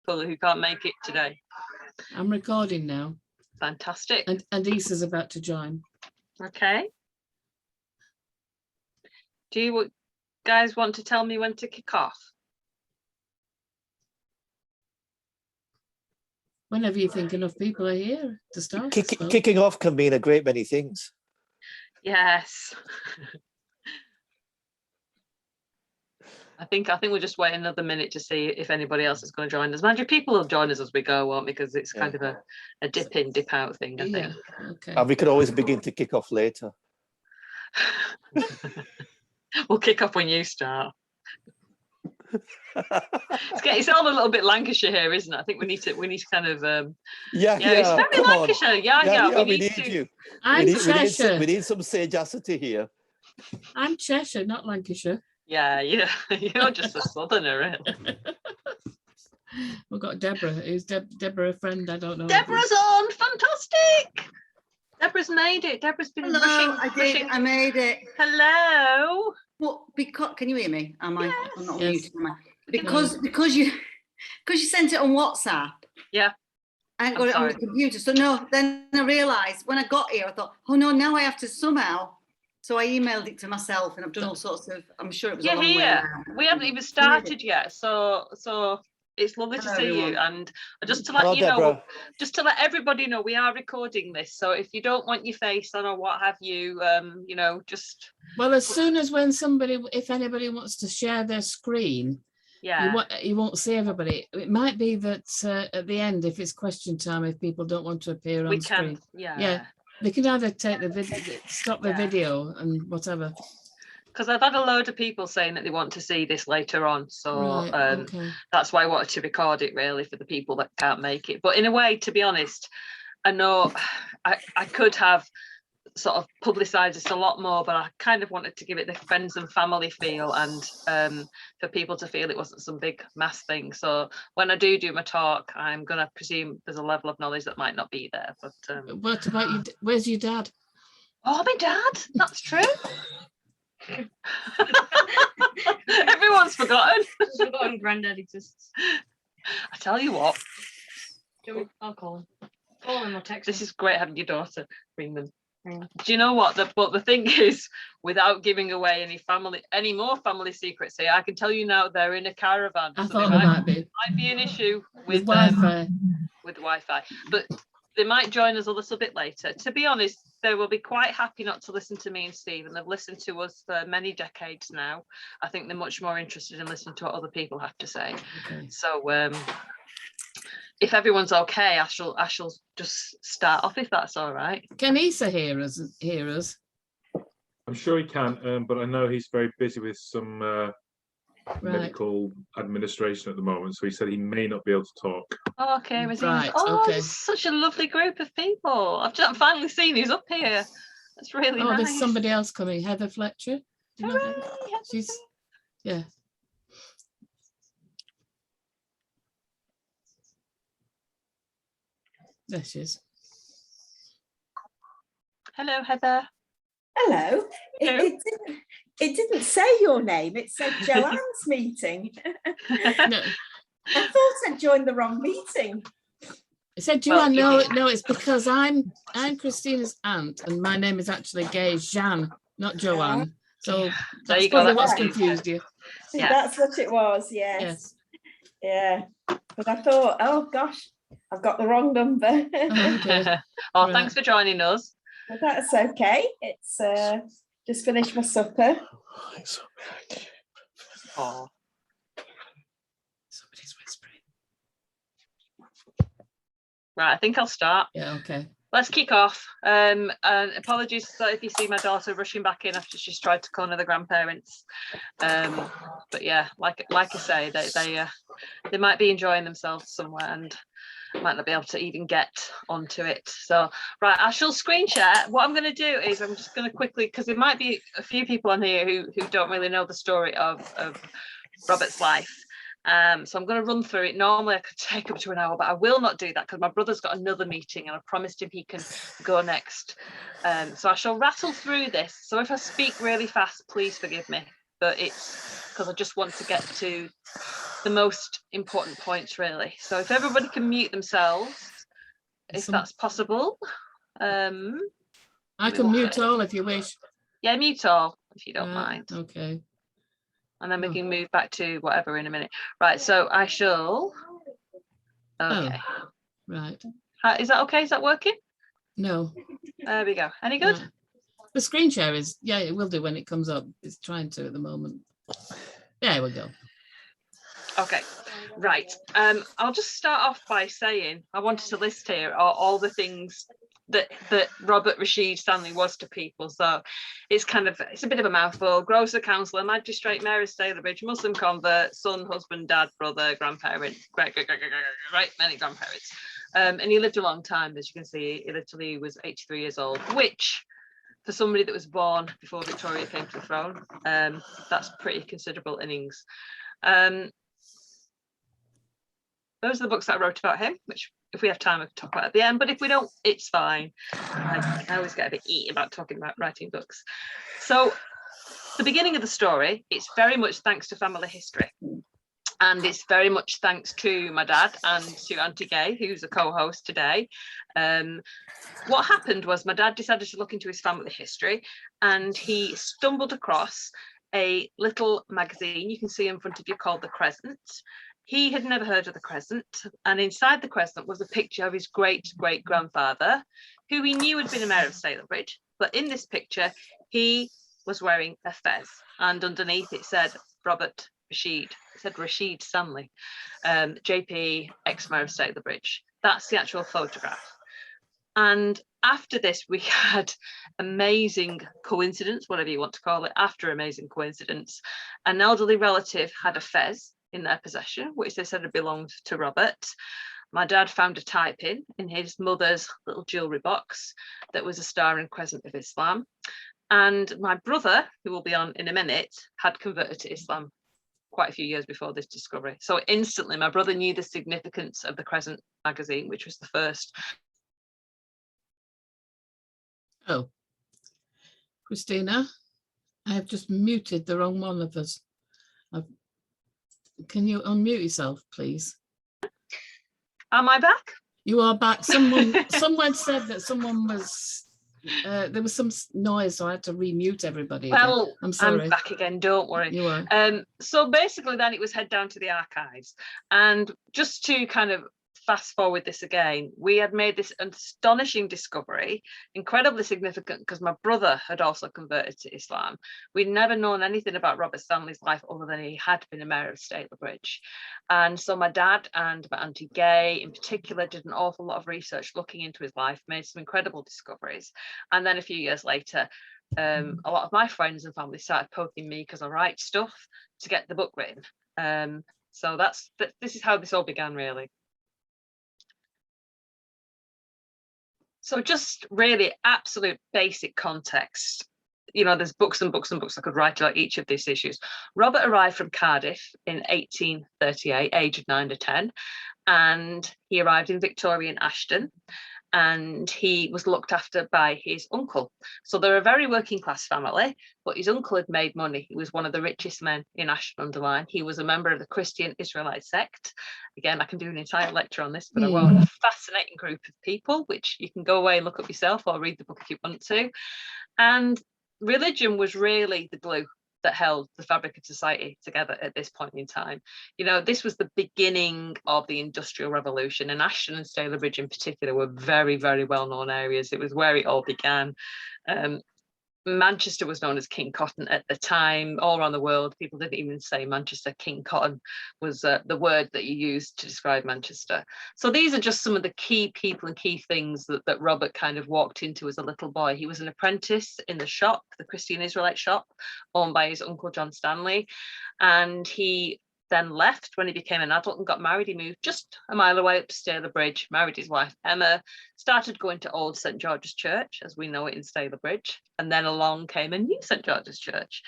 people who can't make it today? I'm recording now. Fantastic. And Issa's about to join. Okay. Do you guys want to tell me when to kick off? Whenever you think enough people are here to start. Kicking off can mean a great many things. Yes. I think we'll just wait another minute to see if anybody else is going to join us. Mind you, people will join us as we go, won't? Because it's kind of a dip in, dip out thing, I think. Okay. And we could always begin to kick off later. We'll kick off when you start. It's all a little bit Lancashire here, isn't it? I think we need to kind of it's very Lancashire. Yeah, we need you. Cheshire. We need some sagacity here. I'm Cheshire, not Lancashire. Yeah, you're just a southerner, really. We've got Deborah. Who's Deborah a friend? I don't know. Deborah's on. Fantastic. Deborah's made it. Deborah's been Hello, I made it. Hello. Well, because can you hear me? Yes. I'm not muted, am I? Because you sent it on WhatsApp. Yeah. I ain't got it on the computer. So no, then I realised when I got here, I thought, oh no, now I have to somehow. So I emailed it to myself, and I've done all sorts of. I'm sure it was a long way around. We haven't even started yet, so it's lovely to see you. And just to let Deborah. just to let everybody know, we are recording this. So if you don't want your face on or what have you, just. Well, as soon as if anybody wants to share their screen, you won't see everybody. It might be that at the end, if it's question time, if people don't want to appear on screen, they can either take the video, stop the video, and whatever. Because I've had a load of people saying that they want to see this later on, so that's why I wanted to record it, really, for the people that can't make it. But in a way, to be honest, I know I could have sort of publicised this a lot more, but I kind of wanted to give it the friends and family feel, and for people to feel it wasn't some big mass thing. So when I do my talk, I'm going to presume there's a level of knowledge that might not be there. But what about you? Where's your dad? Oh, my dad? That's true. Everyone's forgotten. Forgotten granddad exists. I tell you what. I'll call him. Call him or text him. This is great having your daughter bring them. Do you know what? The thing is, without giving away any more family secrets here, I can tell you now they're in a caravan. I thought there might be an issue with Wi-Fi. With Wi-Fi, but they might join us a little bit later. To be honest, they will be quite happy not to listen to me and Steve, and they've listened to us for many decades now. I think they're much more interested in listening to what other people have to say. Okay. So if everyone's okay, I shall just start off, if that's all right. Can Issa hear us? I'm sure he can, but I know he's very busy with some medical administration at the moment, so he said he may not be able to talk. Oh, okay, okay. Such a lovely group of people. I've finally seen who's up here. That's really nice. There's somebody else coming, Heather Fletcher. She's there she is. Hello, Heather. Hello. It didn't say your name. It said Joanne's meeting. No. I thought I'd joined the wrong meeting. It said Joanne. No, it's because I'm Christina's aunt, and my name is actually Gay Jeanne, not Joanne. So that's probably what's confused you. Yeah. That's what it was. Yes. Yeah. But I thought, oh gosh, I've got the wrong number. Okay. Right. Thanks for joining us. Well, that's okay. It's just finished my supper. Oh. Somebody's whispering. Right, I think I'll start. Yeah, okay. Let's kick off. And apologies if you see my daughter rushing back in after she's tried to corner the grandparents. But yeah, like I say, they might be enjoying themselves somewhere and might not be able to even get onto it. So right, I shall screen share. What I'm going to do is I'm just going to quickly, because there might be a few people on here who don't really know the story of Robert's life. So I'm going to run through it. Normally I could take up to an hour, but I will not do that because my brother's got another meeting and I promised him he can go next. So I shall rattle through this. So if I speak really fast, please forgive me. But it's because I just want to get to the most important points, really. So if everybody can mute themselves, if that's possible. I can mute all if you wish. Yeah, mute all if you don't mind. Okay. And then we can move back to whatever in a minute. Right, so I shall. Okay. Oh, right. Is that okay? Is that working? No. There we go. Any good? Right. The screen share is, yeah, it will do when it comes up. It's trying to at the moment. There we go. Okay, right. I'll just start off by saying I wanted to list here all the things that Robert Rashid Stanley was to people. So it's a bit of a mouthful. Grocer, councillor, magistrate, mayor of Stalybridge, Muslim convert, son, husband, dad, brother, grandparent, right, many grandparents. And he lived a long time, as you can see. He literally was 83 years old, which for somebody that was born before Victoria came to the throne, that's pretty considerable innings. Those are the books that I wrote about him, which if we have time, I can talk about at the end, but if we don't, it's fine. I always get a bit eaten about talking about writing books. So the beginning of the story, it's very much thanks to family history. And it's very much thanks to my dad and to Auntie Gay, who's a co-host today. What happened was my dad decided to look into his family history, and he stumbled across a little magazine you can see in front of you called The Crescent. He had never heard of The Crescent, and inside The Crescent was a picture of his great-great-grandfather, who he knew had been a mayor of Stalybridge. But in this picture, he was wearing a fez, and underneath it said Robert Rashid. It said Rashid Stanley, JP, ex-mayor of Stalybridge. That's the actual photograph. And after this, we had amazing coincidence, whatever you want to call it, after amazing coincidence. An elderly relative had a fez in their possession, which they said had belonged to Robert. My dad found a tie-pin in his mother's little jewellery box that was a star and crescent of Islam. And my brother, who will be on in a minute, had converted to Islam quite a few years before this discovery. So instantly, my brother knew the significance of the Crescent magazine, which was the first. Oh, Christina, I have just muted the wrong one of us. Can you unmute yourself, please? Am I back? You are back. Someone said that someone was, there was some noise, so I had to remute everybody. Well, I'm sorry. I'm back again, don't worry. You are. So basically then it was head down to the archives. And just to kind of fast forward this again, we had made this astonishing discovery, incredibly significant because my brother had also converted to Islam. We'd never known anything about Robert Stanley's life other than he had been a mayor of Stalybridge. And so my dad and my Auntie Gay in particular did an awful lot of research looking into his life, made some incredible discoveries. And then a few years later, a lot of my friends and family started poking me because I write stuff to get the book written. So this is how this all began, really. So just really absolute basic context. You know, there's books and books and books I could write about each of these issues. Robert arrived from Cardiff in 1838, aged 9 to 10, and he arrived in Victorian Ashton, and he was looked after by his uncle. So they're a very working class family, but his uncle had made money. He was one of the richest men in Ashton-under-Lyne. He was a member of the Christian Israelite sect. Again, I can do an entire lecture on this, but I won't. A fascinating group of people, which you can go away and look up yourself or read the book if you want to. And religion was really the glue that held the fabric of society together at this point in time. You know, this was the beginning of the Industrial Revolution, and Ashton and Stalybridge in particular were very, very well-known areas. It was where it all began. Manchester was known as King Cotton at the time. All around the world, people didn't even say Manchester. King Cotton was the word that you used to describe Manchester. So these are just some of the key people and key things that Robert kind of walked into as a little boy. He was an apprentice in the shop, the Christian Israelite shop, owned by his uncle John Stanley, and he then left when he became an adult and got married. He moved just a mile away up to Stalybridge, married his wife Emma, started going to Old St George's Church, as we know it in Stalybridge, and then along came a new St George's Church,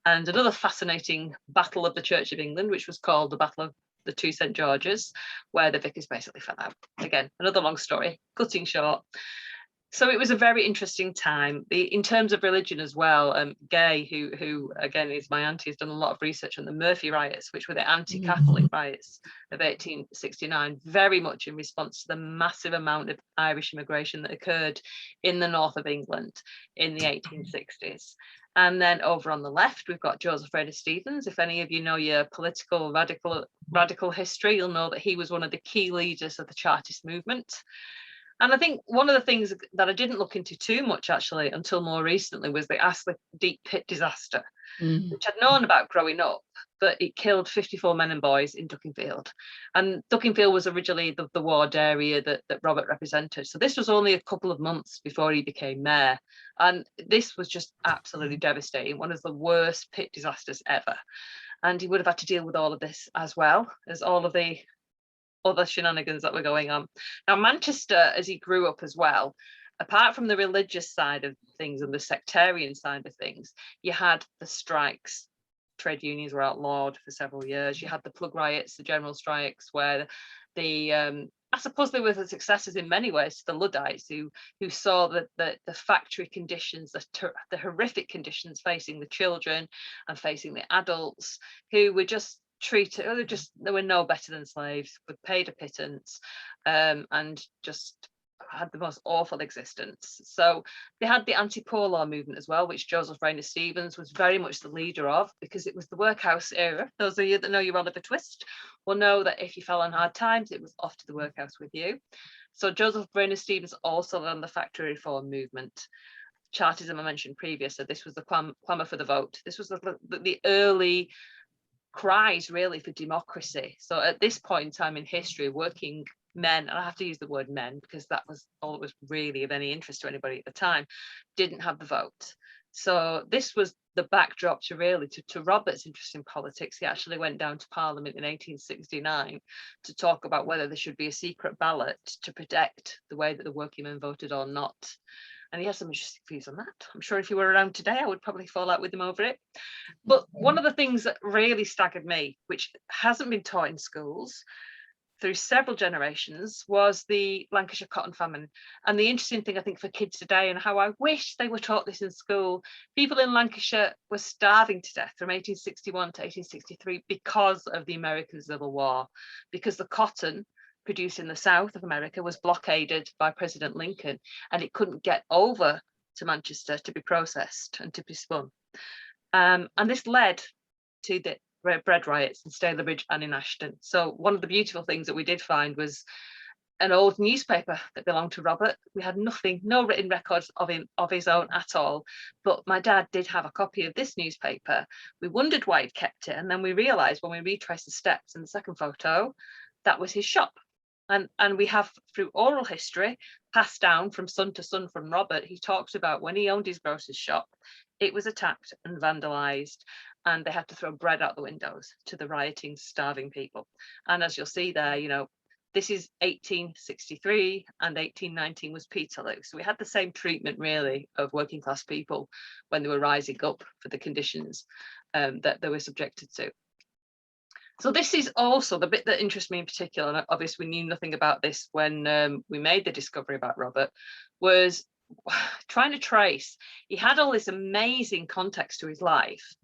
and another fascinating battle of the Church of England, which was called the Battle of the Two St Georges, where the vicars basically fell out. Again, another long story, cutting short. So it was a very interesting time in terms of religion as well. Gay, who again is my auntie, has done a lot of research on the Murphy riots, which were the anti-Catholic riots of 1869, very much in response to the massive amount of Irish immigration that occurred in the north of England in the 1860s. And then over on the left, we've got Joseph Freda Stevens. If any of you know your political radical history, you'll know that he was one of the key leaders of the Chartist movement. And I think one of the things that I didn't look into too much actually until more recently was the Astley Deep Pit disaster, which I'd known about growing up, but it killed 54 men and boys in Duckingfield. And Duckingfield was originally the ward area that Robert represented. So this was only a couple of months before he became mayor. And this was just absolutely devastating, one of the worst pit disasters ever. And he would have had to deal with all of this as well as all of the other shenanigans that were going on. Now, Manchester, as he grew up as well, apart from the religious side of things and the sectarian side of things, you had the strikes. Trade unions were outlawed for several years. You had the plug riots, the general strikes, where I suppose they were the successors in many ways to the Luddites, who saw that the factory conditions, the horrific conditions facing the children and facing the adults, who were just treated, they were no better than slaves, were paid a pittance, and just had the most awful existence. So they had the anti-poor law movement as well, which Joseph Rayner Stevens was very much the leader of, because it was the workhouse era. Those of you that know your Oliver Twist will know that if you fell on hard times, it was off to the workhouse with you. So Joseph Rayner Stevens also led the factory reform movement. Chartism I mentioned previous, so this was the clamour for the vote. This was the early cries really for democracy. So at this point in time in history, working men, and I have to use the word men because that was all that was really of any interest to anybody at the time, didn't have the vote. So this was the backdrop to Robert's interest in politics. He actually went down to Parliament in 1869 to talk about whether there should be a secret ballot to protect the way that the working men voted or not. And he has some interesting views on that. I'm sure if you were around today, I would probably fall out with him over it. But one of the things that really staggered me, which hasn't been taught in schools through several generations, was the Lancashire cotton famine. And the interesting thing, I think, for kids today, and how I wish they were taught this in school, people in Lancashire were starving to death from 1861 to 1863 because of the American Civil War, because the cotton produced in the south of America was blockaded by President Lincoln, and it couldn't get over to Manchester to be processed and to be spun. And this led to the bread riots in Stalybridge and in Ashton. So one of the beautiful things that we did find was an old newspaper that belonged to Robert. We had no written records of his own at all, but my dad did have a copy of this newspaper. We wondered why he'd kept it, and then we realised when we retraced the steps in the second photo, that was his shop. And we have, through oral history, passed down from son to son from Robert, he talks about when he owned his grocer's shop, it was attacked and vandalised, and they had to throw bread out the windows to the rioting, starving people. And as you'll see there, this is 1863 and 1819 was Peterloo. So we had the same treatment really of working class people when they were rising up for the conditions that they were subjected to. So this is also the bit that interests me in particular, and obviously we knew nothing about this when we made the discovery about Robert, was trying to trace. He had all this amazing context to his life,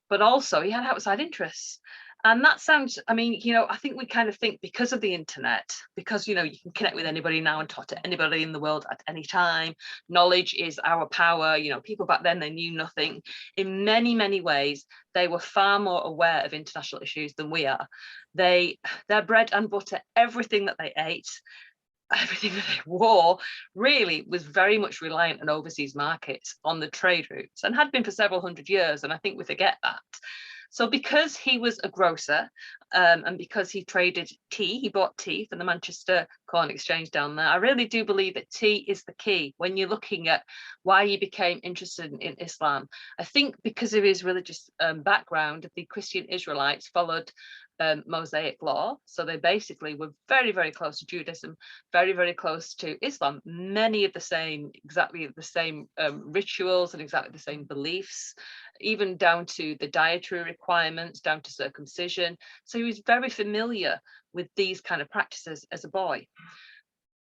but also he had outside interests. And that sounds, I think we kind of think because of the internet, because, you can connect with anybody now and talk to anybody in the world at any time. Knowledge is our power. People back then, they knew nothing. In many, many ways, they were far more aware of international issues than we are. Their bread and butter, everything that they ate, everything that they wore really was very much reliant on overseas markets, on the trade routes, and had been for several hundred years. And I think we forget that. So because he was a grocer and because he traded tea, he bought tea from the Manchester Corn Exchange down there. I really do believe that tea is the key when you're looking at why he became interested in Islam. I think because of his religious background, the Christian Israelites followed Mosaic law. So they basically were very, very close to Judaism, very, very close to Islam. Exactly the same rituals and exactly the same beliefs, even down to the dietary requirements, down to circumcision. So he was very familiar with these kind of practices as a boy.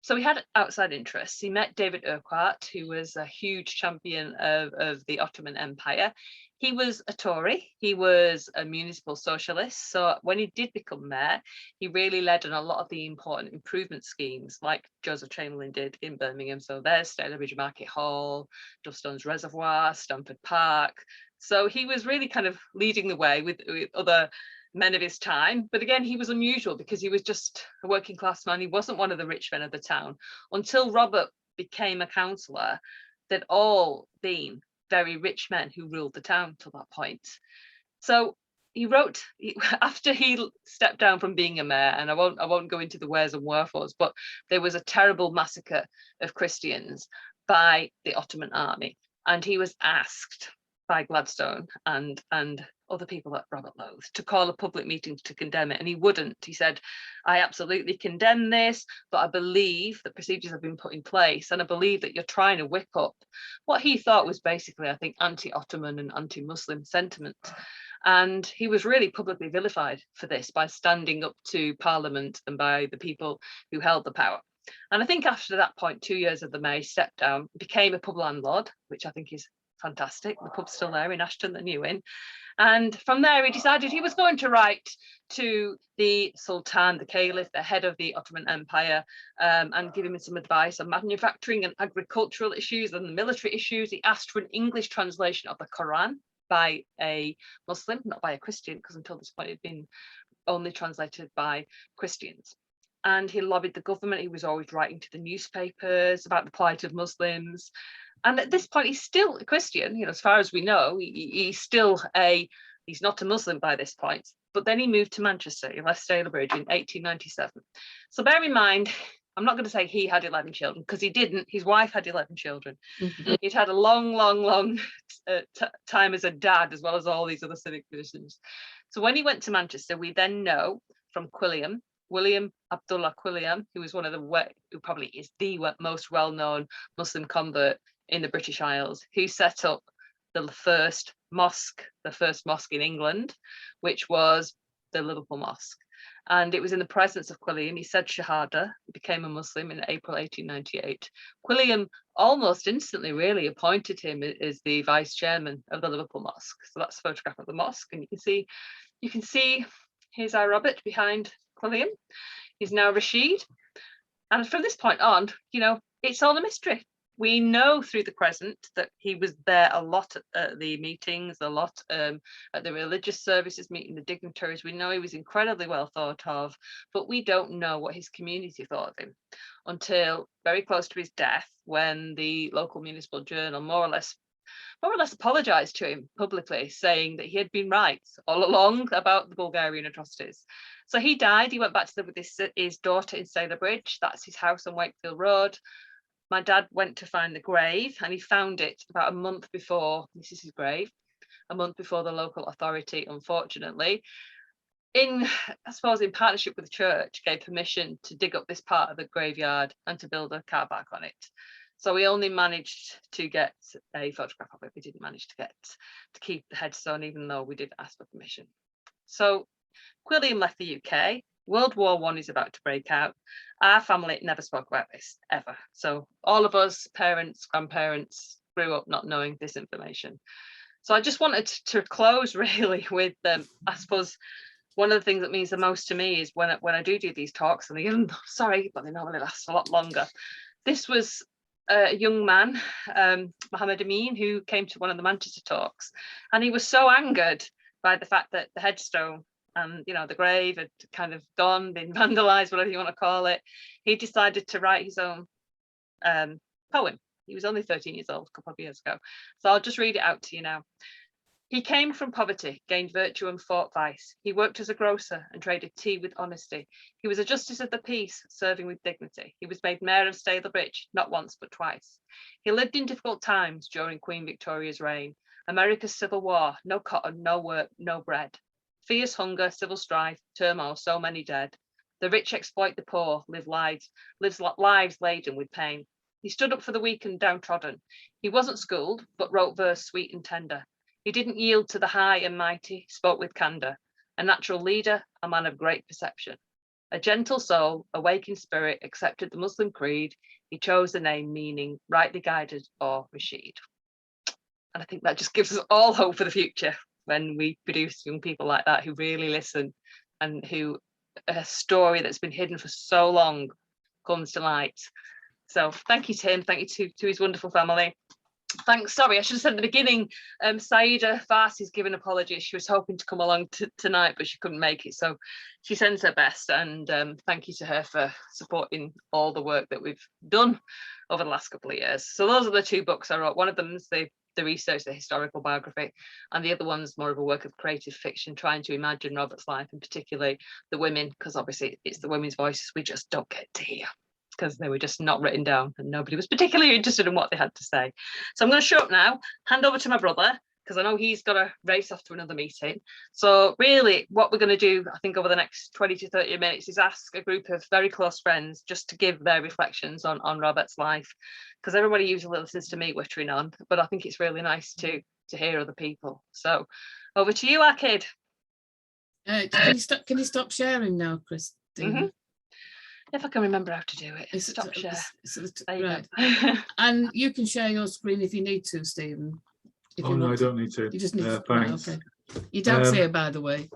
So he had outside interests. He met David Urquhart, who was a huge champion of the Ottoman Empire. He was a Tory. He was a municipal socialist. So when he did become mayor, he really led on a lot of the important improvement schemes, like Joseph Chamberlain did in Birmingham. So there's Stalybridge Market Hall, Duffstone's Reservoir, Stamford Park. So he was really kind of leading the way with other men of his time. But again, he was unusual because he was just a working class man. He wasn't one of the rich men of the town. Until Robert became a councillor, they'd all been very rich men who ruled the town till that point. So he wrote, after he stepped down from being a mayor, and I won't go into the wheres and wherefores, but there was a terrible massacre of Christians by the Ottoman army, and he was asked by Gladstone and other people that Robert loathed to call a public meeting to condemn it, and he wouldn't. He said, I absolutely condemn this, but I believe that procedures have been put in place, and I believe that you're trying to whip up what he thought was basically, I think, anti-Ottoman and anti-Muslim sentiment. And he was really publicly vilified for this by standing up to Parliament and by the people who held the power. And I think after that point, 2 years of the mayor, he stepped down, became a pub landlord, which I think is fantastic. The pub's still there in Ashton, the new inn. And from there, he decided he was going to write to the Sultan, the Caliph, the head of the Ottoman Empire, and give him some advice on manufacturing and agricultural issues and the military issues. He asked for an English translation of the Quran by a Muslim, not by a Christian, because until this point it had been only translated by Christians. And he lobbied the government. He was always writing to the newspapers about the plight of Muslims. And at this point, he's still a Christian, you know, as far as we know, he's not a Muslim by this point. But then he moved to Manchester. He left Stalybridge in 1897. So bear in mind, I'm not going to say he had 11 children, because he didn't. His wife had 11 children. He'd had a long time as a dad, as well as all these other civic positions. So when he went to Manchester, we then know from William Abdullah Quilliam, who was who probably is the most well-known Muslim convert in the British Isles, who set up the first mosque in England, which was the Liverpool Mosque. And it was in the presence of Quilliam. He said Shahada, he became a Muslim in April 1898. Quilliam almost instantly really appointed him as the vice chairman of the Liverpool Mosque. So that's a photograph of the mosque, and you can see here's our Robert behind Quilliam. He's now Rashid. And from this point on, you know, it's all a mystery. We know through the Crescent that he was there a lot at the meetings, a lot at the religious services, meeting the dignitaries. We know he was incredibly well thought of, but we don't know what his community thought of him until very close to his death, when the local municipal journal more or less apologized to him publicly, saying that he had been right all along about the Bulgarian atrocities. So he died. He went back to live with his daughter in Stalybridge. That's his house on Wakefield Road. My dad went to find the grave, and he found it about a month before, this is his grave, a month before the local authority, unfortunately, in partnership with the church, gave permission to dig up this part of the graveyard and to build a car park on it. So we only managed to get a photograph of it. We didn't manage to keep the headstone, even though we did ask for permission. So Quilliam left the UK. World War I is about to break out. Our family never spoke about this, ever. So all of us, parents, grandparents, grew up not knowing this information. So I just wanted to close really with, I suppose, one of the things that means the most to me is when I do these talks, and again, sorry, but they normally last a lot longer. This was a young man, Mohammed Amin, who came to one of the Manchester talks, and he was so angered by the fact that the headstone and, you know, the grave had kind of gone, been vandalized, whatever you want to call it. He decided to write his own poem. He was only 13 years old a couple of years ago. So I'll just read it out to you now. He came from poverty, gained virtue and fought vice. He worked as a grocer and traded tea with honesty. He was a justice of the peace, serving with dignity. He was made mayor of Stalybridge, not once but twice. He lived in difficult times during Queen Victoria's reign. America's Civil War, no cotton, no work, no bread. Fierce hunger, civil strife, turmoil, so many dead. The rich exploit the poor, lives lives laden with pain. He stood up for the weak and downtrodden. He wasn't schooled, but wrote verse sweet and tender. He didn't yield to the high and mighty, spoke with candour. A natural leader, a man of great perception. A gentle soul, awake in spirit, accepted the Muslim creed. He chose the name meaning rightly guided or Rashid. And I think that just gives us all hope for the future when we produce young people like that who really listen and who a story that's been hidden for so long comes to light. So thank you to him. Thank you to his wonderful family. Thanks. Sorry, I should have said at the beginning, Saida Farsi's given apologies. She was hoping to come along tonight, but she couldn't make it. So she sends her best. And thank you to her for supporting all the work that we've done over the last couple of years. So those are the two books I wrote. One of them is the research, the historical biography, and the other one's more of a work of creative fiction, trying to imagine Robert's life, and particularly the women, because obviously it's the women's voices we just don't get to hear, because they were just not written down and nobody was particularly interested in what they had to say. So I'm going to shut up now, hand over to my brother, because I know he's got to race off to another meeting. So really what we're going to do, I think over the next 20 to 30 minutes, is ask a group of very close friends just to give their reflections on Robert's life, because everybody usually listens to me wittering on, but I think it's really nice to hear other people. So over to you, our kid. Can you stop sharing now, Christina? If I can remember how to do it. Stop share. Right. And you can share your screen if you need to, Stephen. Oh no, I don't need to. You just need to. Thanks. Right, okay. You dance here, by the way.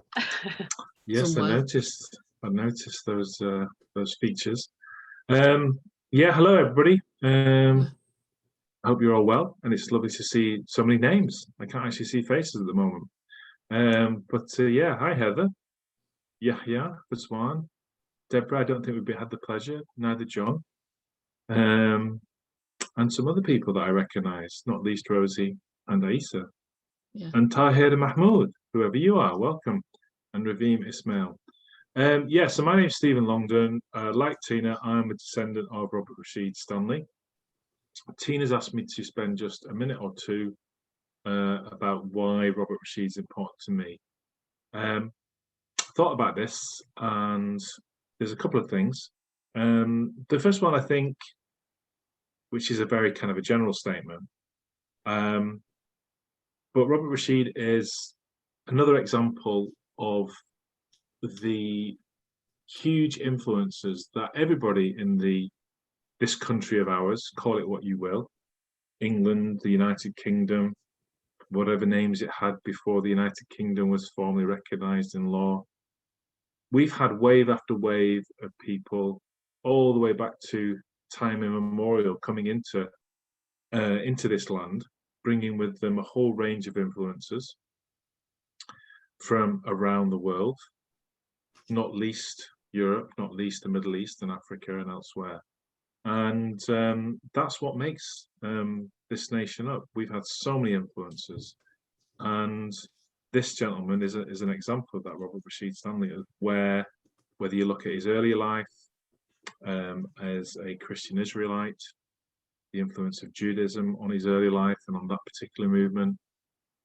Yes, somewhere. I noticed those features. Yeah, hello everybody. I hope you're all well, and it's lovely to see so many names. I can't actually see faces at the moment. But yeah, hi Heather, Yahya, Razwan, Deborah. I don't think we've had the pleasure, neither John, and some other people that I recognise, not least Rosie and Aisa, and Tahir and Mahmoud, whoever you are, welcome, and Ravim Ismail. Yeah, so my name is Stephen Longden. Like Tina, I'm a descendant of Robert Rashid Stanley. Tina's asked me to spend just a minute or two about why Robert Rashid is important to me. Thought about this, and there's a couple of things. The first one, I think, which is a very kind of a general statement, but Robert Rashid is another example of the huge influences that everybody in this country of ours, call it what you will, England, the United Kingdom, whatever names it had before the United Kingdom was formally recognised in law. We've had wave after wave of people all the way back to time immemorial coming into this land, bringing with them a whole range of influences from around the world, not least Europe, not least the Middle East and Africa and elsewhere. And that's what makes this nation up. We've had so many influences, and this gentleman is an example of that, Robert Rashid Stanley, where whether you look at his earlier life as a Christian Israelite, the influence of Judaism on his early life and on that particular movement,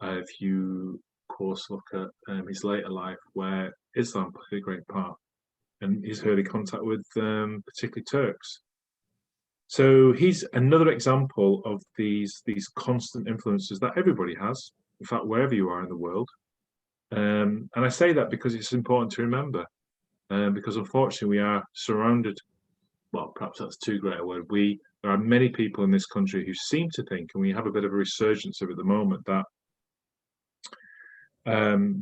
if you of course look at his later life where Islam played a great part, and his early contact with particularly Turks. So he's another example of these constant influences that everybody has, in fact, wherever you are in the world. And I say that because it's important to remember, because unfortunately we are surrounded, well, perhaps that's too great a word. There are many people in this country who seem to think, and we have a bit of a resurgence of it at the moment, that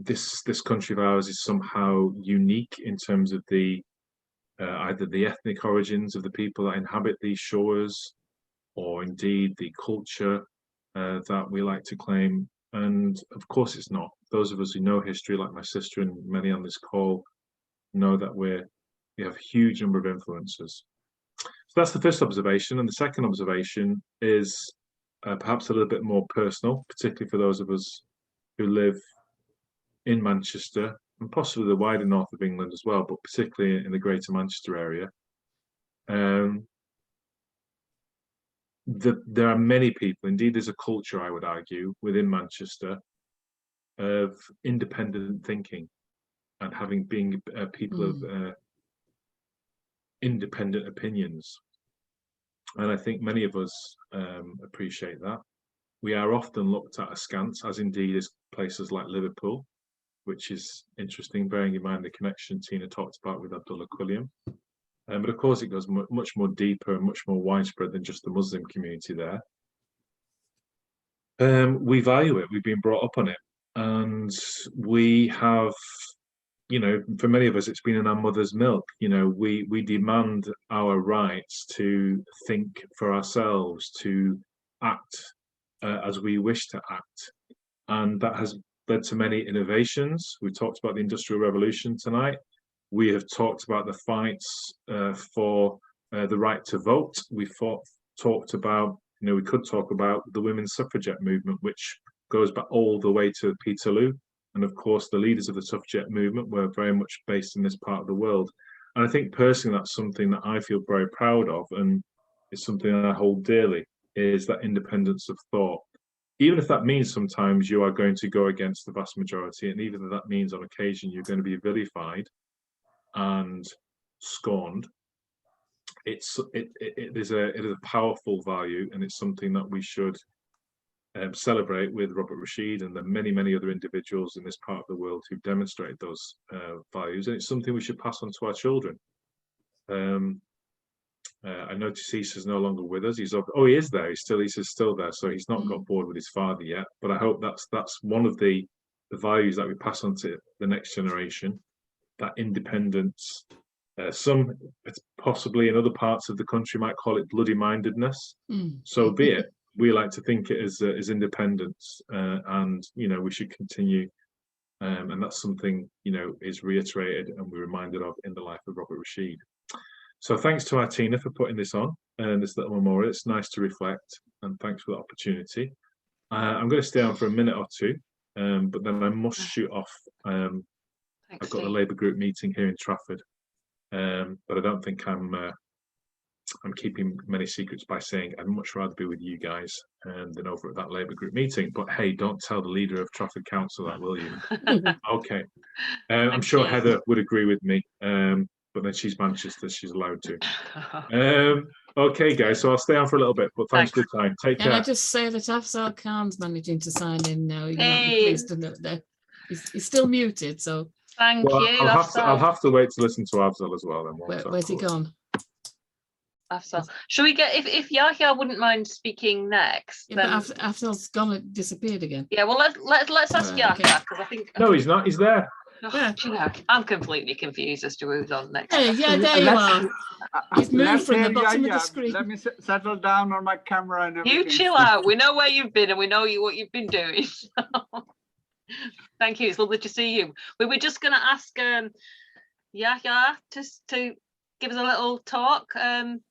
this country of ours is somehow unique in terms of the either the ethnic origins of the people that inhabit these shores, or indeed the culture that we like to claim. And of course it's not. Those of us who know history, like my sister and many on this call, know that we have a huge number of influences. So that's the first observation. And the second observation is perhaps a little bit more personal, particularly for those of us who live in Manchester and possibly the wider north of England as well, but particularly in the greater Manchester area. There are many people, indeed there's a culture, I would argue, within Manchester of independent thinking and being people of independent opinions. And I think many of us appreciate that. We are often looked at askance, as indeed is places like Liverpool, which is interesting, bearing in mind the connection Tina talked about with Abdullah Quilliam. But of course, it goes much more deeper and much more widespread than just the Muslim community there. We value it. We've been brought up on it, and we have, you know, for many of us, it's been in our mother's milk. You know, we demand our rights to think for ourselves, to act as we wish to act, and that has led to many innovations. We talked about the Industrial Revolution tonight. We have talked about the fights for the right to vote. We talked about, you know, we could talk about the women's suffragette movement, which goes back all the way to Peterloo. And of course, the leaders of the suffragette movement were very much based in this part of the world. And I think personally, that's something that I feel very proud of, and it's something that I hold dearly, is that independence of thought. Even if that means sometimes you are going to go against the vast majority, and even if that means on occasion you're going to be vilified and scorned, it is a powerful value, and it's something that we should celebrate with Robert Rashid and the many other individuals in this part of the world who demonstrate those values, and it's something we should pass on to our children. I notice Issa's no longer with us. He is there. Issa's still there, so he's not got bored with his father yet. But I hope that's one of the values that we pass on to the next generation. That independence. Some possibly in other parts of the country might call it bloody mindedness. So be it. We like to think it as independence, and you know, we should continue. And that's something, you know, is reiterated and we're reminded of in the life of Robert Rashid. So thanks to our Tina for putting this on, and this little memorial. It's nice to reflect, and thanks for the opportunity. I'm going to stay on for a minute or two, but then I must shoot off. I've got the Labour group meeting here in Trafford, but I don't think I'm keeping many secrets by saying I'd much rather be with you guys than over at that Labour group meeting. But hey, don't tell the leader of Trafford Council that, will you? Okay. I'm sure Heather would agree with me. But then she's Manchester, she's allowed to. Okay, guys, so I'll stay on for a little bit, but thanks for the time. Take care. Can I just say that Afzal Khan's managing to sign in now? You might be pleased to know that. He's still muted, so. Thank you, I'll have to wait to listen to Afzal as well. Then where's he gone? Afzal. Shall we get, if Yahya wouldn't mind speaking next? Yeah, then... but Afzal's gone and disappeared again. Yeah, well, let's ask Yahya, because I think. No, he's not. He's there. Oh, you know, I'm completely confused as to who's on next. Yeah, there you are. He's moved from the bottom of the screen. Let me settle down on my camera and everything. You chill out. We know where you've been and we know what you've been doing. Thank you. It's lovely to see you. We were just going to ask Yahya to give us a little talk.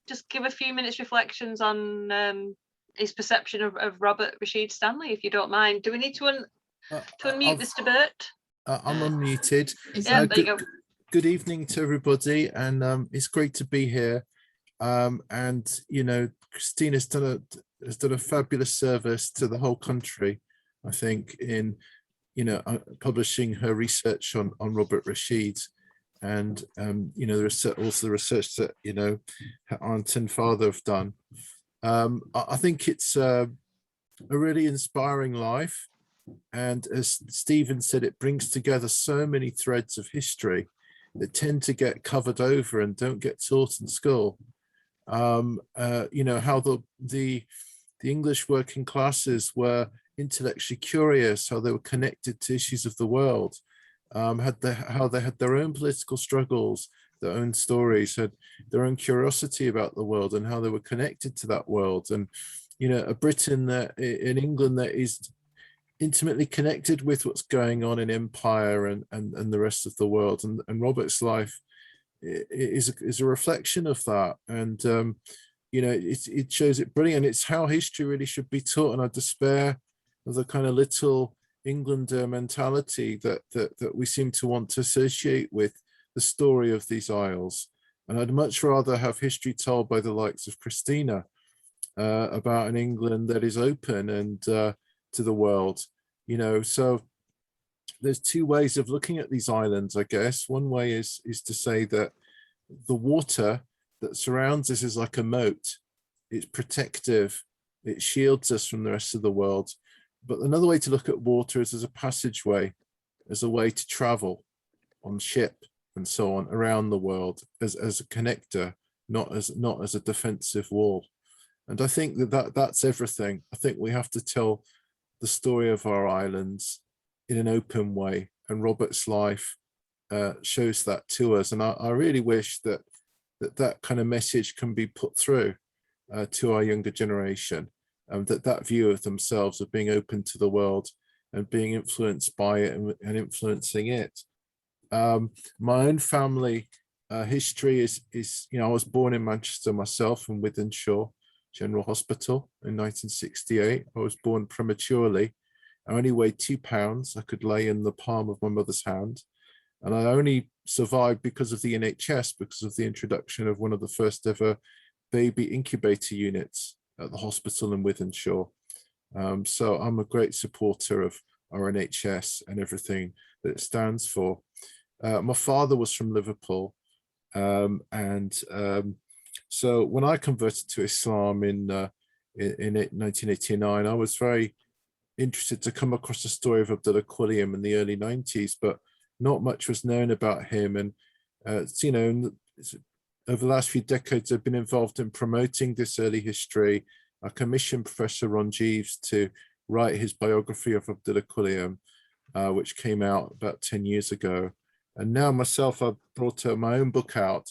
Just give a few minutes reflections on his perception of Robert Rashid Stanley, if you don't mind. Do we need to unmute Mr. Birt? I'm unmuted. Yeah, there you go. Good evening to everybody, and it's great to be here. And you know, Christina's done a fabulous service to the whole country, I think, in publishing her research on Robert Rashid, and you know, also the research that her aunt and father have done. I think it's a really inspiring life. And as Stephen said, it brings together so many threads of history that tend to get covered over and don't get taught in school. How the English working classes were intellectually curious, how they were connected to issues of the world, how they had their own political struggles, their own stories, had their own curiosity about the world, and how they were connected to that world. And a Britain that in England that is intimately connected with what's going on in empire and the rest of the world, and Robert's life is a reflection of that. And it shows it brilliant. It's how history really should be taught, and I despair of the kind of little Englander mentality that we seem to want to associate with the story of these isles. And I'd much rather have history told by the likes of Christina about an England that is open and to the world. So there's two ways of looking at these islands, I guess. One way is to say that the water that surrounds us is like a moat. It's protective. It shields us from the rest of the world. But another way to look at water is as a passageway, as a way to travel on ship and so on around the world, as a connector, not as a defensive wall. And I think that's everything. I think we have to tell the story of our islands in an open way, and Robert's life shows that to us. And I really wish that kind of message can be put through to our younger generation, that view of themselves, of being open to the world and being influenced by it and influencing it. My own family history is, I was born in Manchester myself, in Wythenshawe General Hospital in 1968. I was born prematurely. I only weighed 2 pounds. I could lay in the palm of my mother's hand. And I only survived because of the NHS, because of the introduction of one of the first ever baby incubator units at the hospital in Wythenshawe. So I'm a great supporter of our NHS and everything that it stands for. My father was from Liverpool. So when I converted to Islam in 1989, I was very interested to come across the story of Abdullah Quilliam in the early 90s, but not much was known about him. And, over the last few decades, I've been involved in promoting this early history. I commissioned Professor Ron Jeeves to write his biography of Abdullah Quilliam, which came out about 10 years ago. And now myself, I've brought my own book out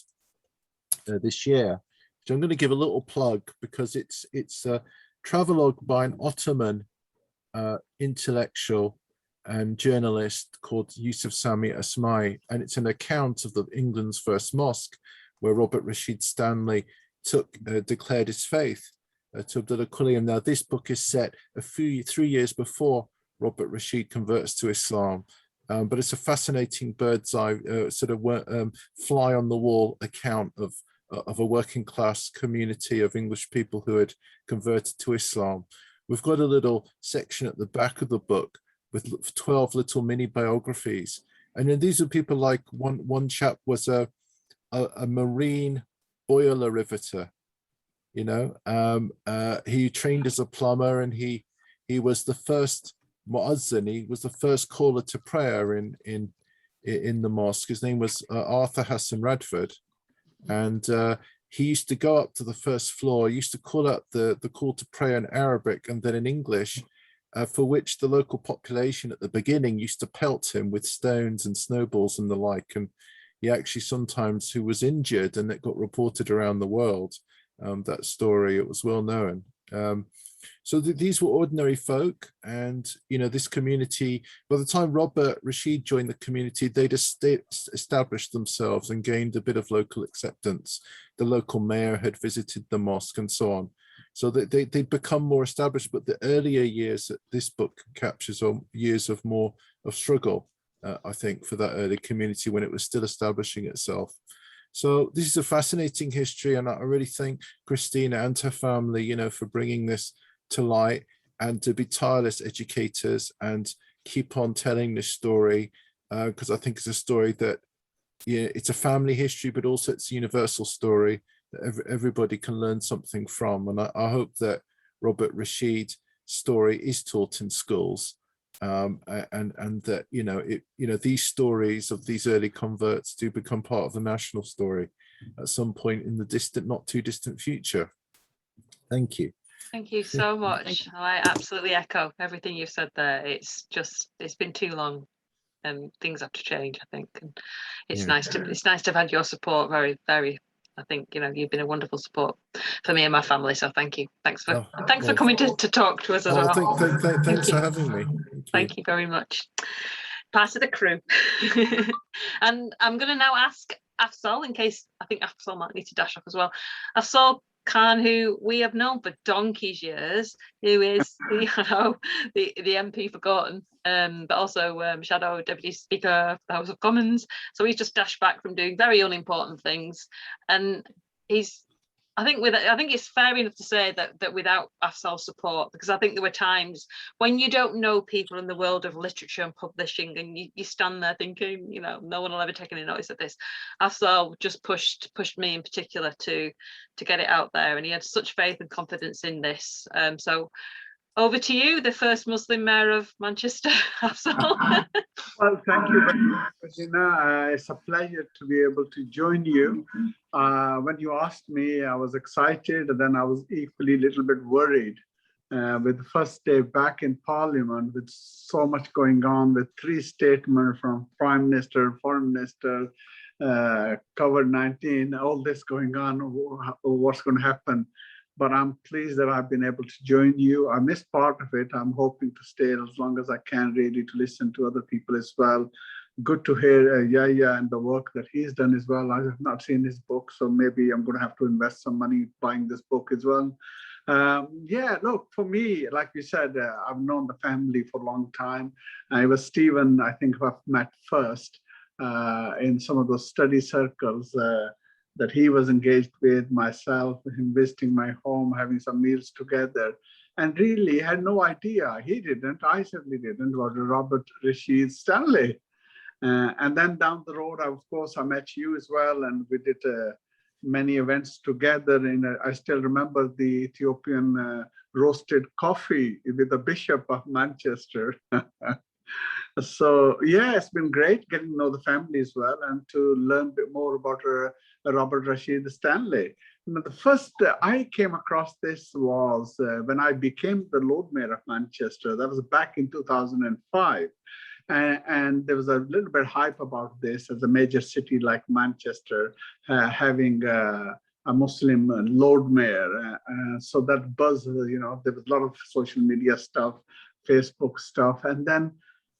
this year. So I'm going to give a little plug, because it's a travelogue by an Ottoman intellectual and journalist called Yusuf Sami Asmai, and it's an account of England's first mosque, where Robert Rashid Stanley declared his faith to Abdullah Quilliam. Now, this book is set 3 years before Robert Rashid converts to Islam, but it's a fascinating bird's eye fly on the wall account of a working class community of English people who had converted to Islam. We've got a little section at the back of the book with 12 little mini biographies. And then these are people like one chap was a marine boiler riveter, he trained as a plumber, and he was the first muazzin, he was the first caller to prayer in the mosque. His name was Arthur Hassan Radford. And he used to go up to the first floor, he used to call out the call to prayer in Arabic and then in English, for which the local population at the beginning used to pelt him with stones and snowballs and the like. And he actually sometimes, who was injured, and it got reported around the world, that story, it was well known. So these were ordinary folk, and this community, by the time Robert Rashid joined the community, they'd established themselves and gained a bit of local acceptance. The local mayor had visited the mosque and so on. So they'd become more established, but the earlier years that this book captures are years of struggle, I think, for that early community when it was still establishing itself. So this is a fascinating history, and I really thank Christina and her family, for bringing this to light, and to be tireless educators and keep on telling this story, because I think it's a story that, it's a family history, but also it's a universal story that everybody can learn something from. And I hope that Robert Rashid's story is taught in schools, and that these stories of these early converts do become part of the national story at some point in the not too distant future. Thank you. Thank you so much. I absolutely echo everything you've said there. It's been too long, and things have to change, I think. And it's nice to have had your support. Very, very. I think you've been a wonderful support for me and my family. So thank you. Thanks for coming to talk to us as well. Thanks for having me. Thank you very much. Part of the crew. And I'm going to now ask Afzal, in case I think Afzal might need to dash off as well. Afzal Khan, who we have known for donkey's years, who is the MP for Gorton, but also Shadow Deputy Speaker of the House of Commons. So he's just dashed back from doing very unimportant things, and I think it's fair enough to say that without Afzal's support, because I think there were times when you don't know people in the world of literature and publishing, and you stand there thinking, no one will ever take any notice of this. Afzal just pushed me in particular to get it out there, and he had such faith and confidence in this. So over to you, the first Muslim mayor of Manchester, Afzal. Well, thank you very much, Christina. It's a pleasure to be able to join you. When you asked me, I was excited, and then I was equally a little bit worried. With the first day back in Parliament, with so much going on, with 3 statements from Prime Minister, Foreign Minister, COVID-19, all this going on, what's going to happen. But I'm pleased that I've been able to join you. I missed part of it. I'm hoping to stay as long as I can, really, to listen to other people as well. Good to hear Yahya and the work that he's done as well. I have not seen his book, so maybe I'm going to have to invest some money buying this book as well. Yeah, look, for me, like you said, I've known the family for a long time. It was Stephen, I think, who I've met first in some of those study circles that he was engaged with, myself, him visiting my home, having some meals together. And really had no idea, he didn't, I certainly didn't, about Robert Rashid Stanley. And then down the road, of course, I met you as well, and we did many events together. I still remember the Ethiopian roasted coffee with the Bishop of Manchester. So yeah, it's been great getting to know the family as well, and to learn a bit more about Robert Rashid Stanley. The first I came across this was when I became the Lord Mayor of Manchester. That was back in 2005. And there was a little bit hype about this as a major city like Manchester having a Muslim Lord Mayor. So that buzz, you know, there was a lot of social media stuff, Facebook stuff. And then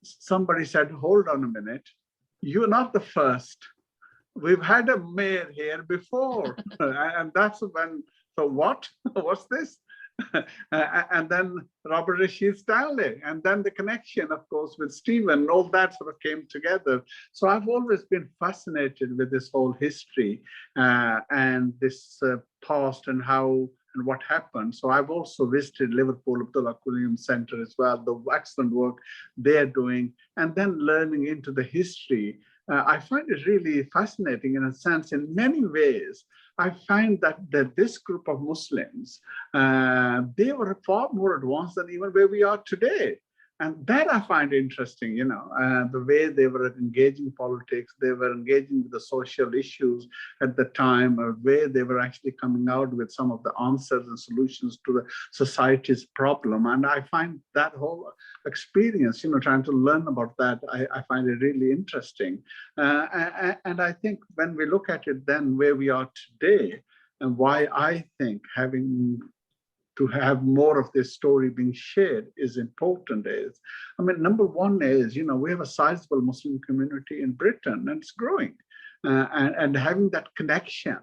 somebody said, hold on a minute, you're not the first. We've had a mayor here before. And that's when, so what? What's this? And then Robert Rashid Stanley, and then the connection, of course, with Stephen, all that sort of came together. So I've always been fascinated with this whole history and this past and how and what happened. So I've also visited Liverpool Abdullah Quilliam Centre as well, the excellent work they're doing, and then learning into the history. I find it really fascinating in a sense, in many ways. I find that this group of Muslims, they were far more advanced than even where we are today. And that I find interesting, you know, the way they were engaging politics, they were engaging with the social issues at the time, or where they were actually coming out with some of the answers and solutions to the society's problem. And I find that whole experience, you know, trying to learn about that, I find it really interesting. And I think when we look at it then where we are today, and why I think having to have more of this story being shared is important is, I mean, number one is, you know, we have a sizable Muslim community in Britain and it's growing. And having that connection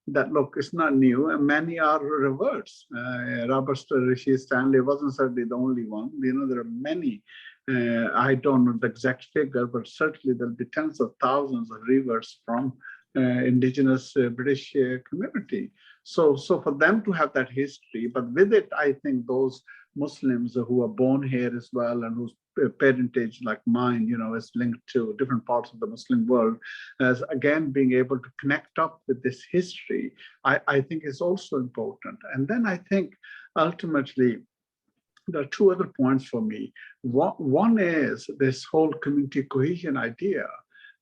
that, look, it's not new, and many are reverts. Robert Rashid Stanley wasn't certainly the only one. You know, there are many. I don't know the exact figure, but certainly there'll be tens of thousands of reverts from indigenous British community. So for them to have that history, but with it, I think those Muslims who are born here as well and whose parentage like mine, you know, is linked to different parts of the Muslim world, as again being able to connect up with this history, I think is also important. And then I think ultimately there are 2 other points for me. One is this whole community cohesion idea,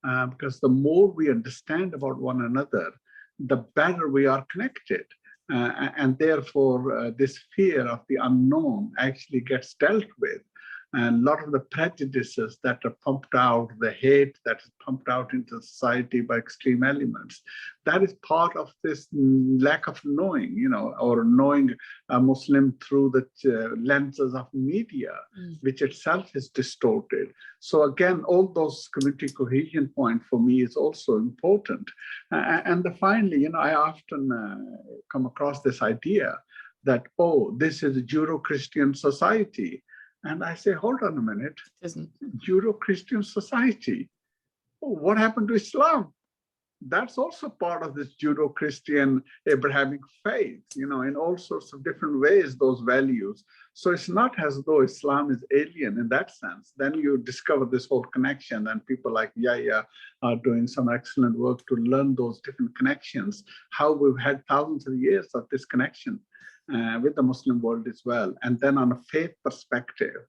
because the more we understand about one another, the better we are connected. And therefore, this fear of the unknown actually gets dealt with. And a lot of the prejudices that are pumped out, the hate that is pumped out into society by extreme elements, that is part of this lack of knowing, you know, or knowing a Muslim through the lenses of media, which itself is distorted. So again, all those community cohesion point for me is also important. And finally, you know, I often come across this idea that, oh, this is a Judeo-Christian society. And I say, hold on a minute, Judeo-Christian society. Oh, what happened to Islam? That's also part of this Judeo-Christian Abrahamic faith, you know, in all sorts of different ways, those values. So it's not as though Islam is alien in that sense. Then you discover this whole connection, and people like Yahya are doing some excellent work to learn those different connections, how we've had thousands of years of this connection with the Muslim world as well. And then on a faith perspective,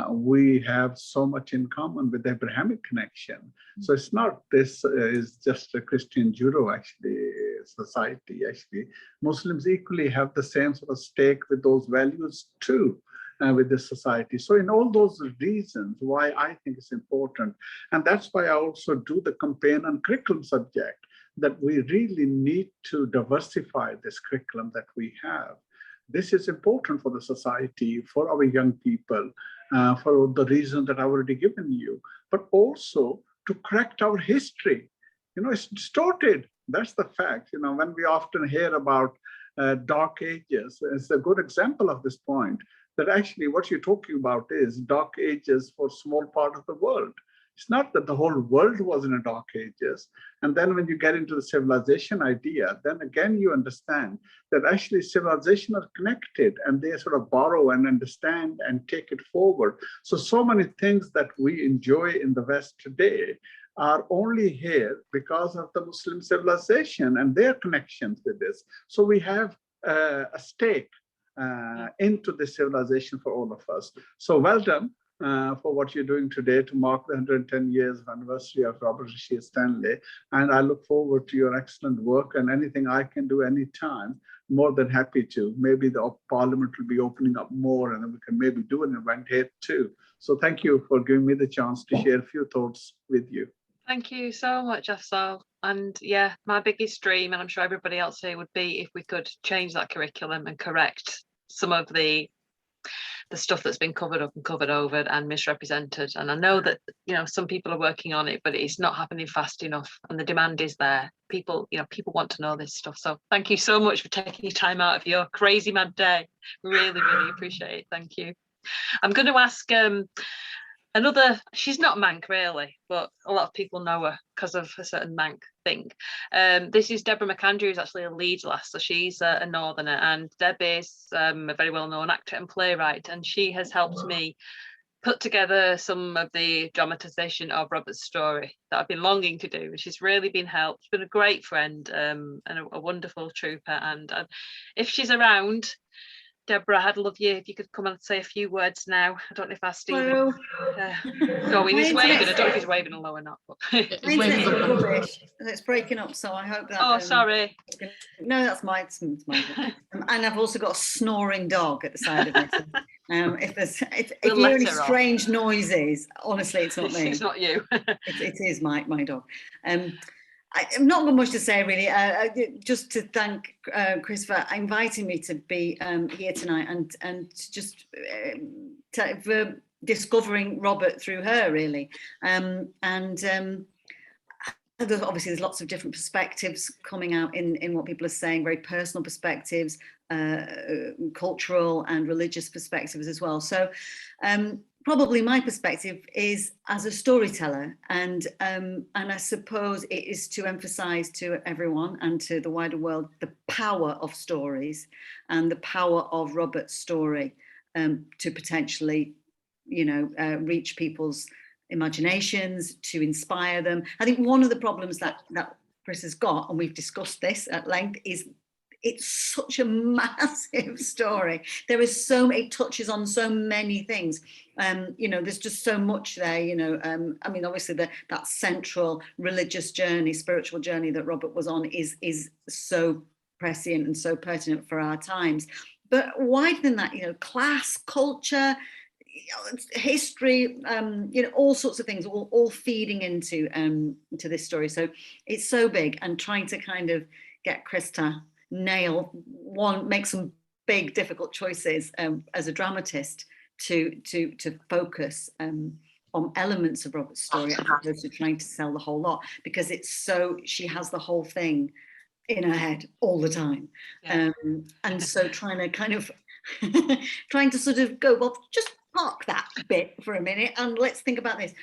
we have so much in common with the Abrahamic connection. So it's not this is just a Christian Judeo actually society. Actually, Muslims equally have the same sort of stake with those values too. With this society. So in all those reasons why I think it's important, and that's why I also do the campaign on curriculum subject, that we really need to diversify this curriculum that we have. This is important for the society, for our young people, for the reason that I've already given you, but also to correct our history. You know, it's distorted. That's the fact. You know, when we often hear about dark ages, it's a good example of this point, that actually what you're talking about is dark ages for a small part of the world. It's not that the whole world was in a dark ages. And then when you get into the civilization idea, then again you understand that actually civilization are connected and they sort of borrow and understand and take it forward. So many things that we enjoy in the West today are only here because of the Muslim civilization and their connections with this. So we have a stake into this civilization for all of us. So well done for what you're doing today to mark the 110 years of anniversary of Robert Rashid Stanley. And I look forward to your excellent work, and anything I can do anytime, more than happy to. Maybe the Parliament will be opening up more and then we can maybe do an event here too. So thank you for giving me the chance to share a few thoughts with you. Thank you so much, Afzal. And yeah, my biggest dream, and I'm sure everybody else here, would be if we could change that curriculum and correct some of the stuff that's been covered up and covered over and misrepresented. And I know that, you know, some people are working on it, but it's not happening fast enough, and the demand is there. People, you know, people want to know this stuff. So thank you so much for taking your time out of your crazy mad day. Really, really appreciate it. Thank you. I'm going to ask another, she's not Manc really, but a lot of people know her because of a certain Manc thing. This is Deborah Mcandrew, who's actually a Leeds lass, so she's a northerner, and Deb is a very well-known actor and playwright, and she has helped me put together some of the dramatisation of Robert's story that I've been longing to do. She's really been helped. She's been a great friend and a wonderful trooper, and if she's around, Deborah, I'd love you if you could come and say a few words now. I don't know if our Stephen going. He's waving. I don't know if he's waving alone or not. But He's waving rubbish. It's breaking up, so I hope that. Oh, sorry. No, that's mine. And I've also got a snoring dog at the side of it. If you hear any strange noises, honestly, it's not me. It's not you. it is my dog. I've not got much to say really, just to thank Chris for inviting me to be here tonight and just for discovering Robert through her really. Obviously there's lots of different perspectives coming out in what people are saying, very personal perspectives, cultural and religious perspectives as well. So probably my perspective is as a storyteller, and I suppose it is to emphasize to everyone and to the wider world the power of stories and the power of Robert's story to potentially, you know, reach people's imaginations, to inspire them. I think one of the problems that Chris has got, and we've discussed this at length, is it's such a massive story. There is it touches on so many things. You know, there's just so much there, you know. I mean, obviously that central religious journey, spiritual journey that Robert was on is so prescient and so pertinent for our times. But wider than that, you know, class, culture, history, you know, all sorts of things, all feeding into this story. So it's so big, and trying to kind of get Chris to make some big difficult choices as a dramatist to focus on elements of Robert's story as opposed to trying to sell the whole lot, because she has the whole thing in her head all the time. Yeah. And so trying to sort of go, well, just park that bit for a minute and let's think about this,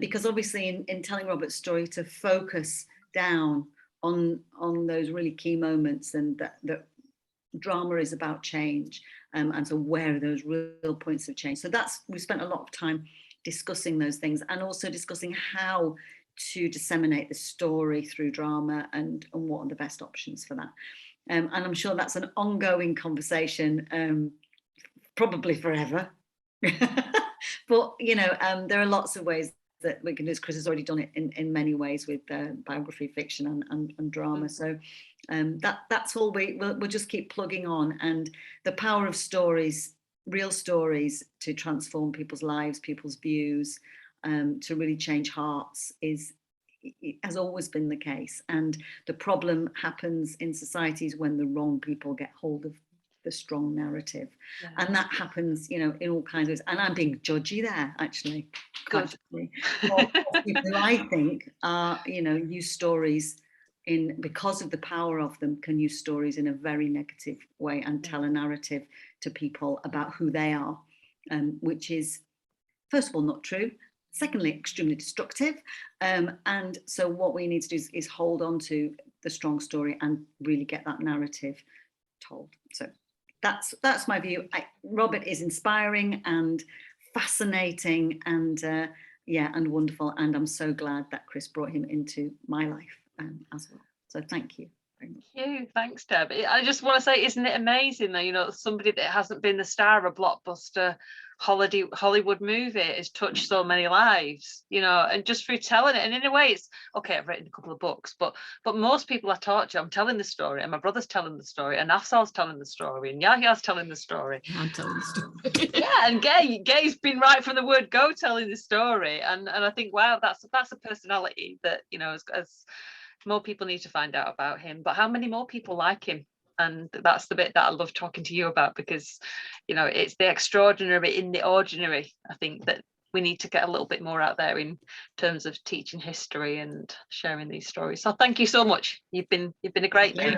because obviously in telling Robert's story, to focus down on those really key moments, and that drama is about change, and so where are those real points of change. So we spent a lot of time discussing those things, and also discussing how to disseminate the story through drama and what are the best options for that. And I'm sure that's an ongoing conversation, probably forever. But, you know, there are lots of ways that we can do this. Chris has already done it in many ways with biography, fiction and drama. So that's all we'll just keep plugging on. And the power of stories, real stories, to transform people's lives, people's views, to really change hearts has always been the case. And the problem happens in societies when the wrong people get hold of the strong narrative. Yeah. And that happens, you know, in all kinds of ways. And I'm being judgy there, actually. Good. People I think are, you know, use stories because of the power of them, can use stories in a very negative way and tell a narrative to people about who they are, which is, first of all, not true. Secondly, extremely destructive. And so what we need to do is hold on to the strong story and really get that narrative told. So that's my view. Robert is inspiring and fascinating and and wonderful. And I'm so glad that Chris brought him into my life as well. So thank you. Thank you. Thanks, Deb. I just want to say, isn't it amazing that, you know, somebody that hasn't been the star of a blockbuster Hollywood movie has touched so many lives, you know, and just through telling it. And in a way, it's okay, I've written a couple of books, but most people I talk to, I'm telling the story, and my brother's telling the story, and Afzal's telling the story, and Yahya's telling the story. I'm telling the story. Yeah, and Gay's been right from the word go telling the story. And I think, wow, that's a personality that, you know, as more people need to find out about him. But how many more people like him? And that's the bit that I love talking to you about, because, you know, it's the extraordinary in the ordinary. I think that we need to get a little bit more out there in terms of teaching history and sharing these stories. So thank you so much. You've been a great mate,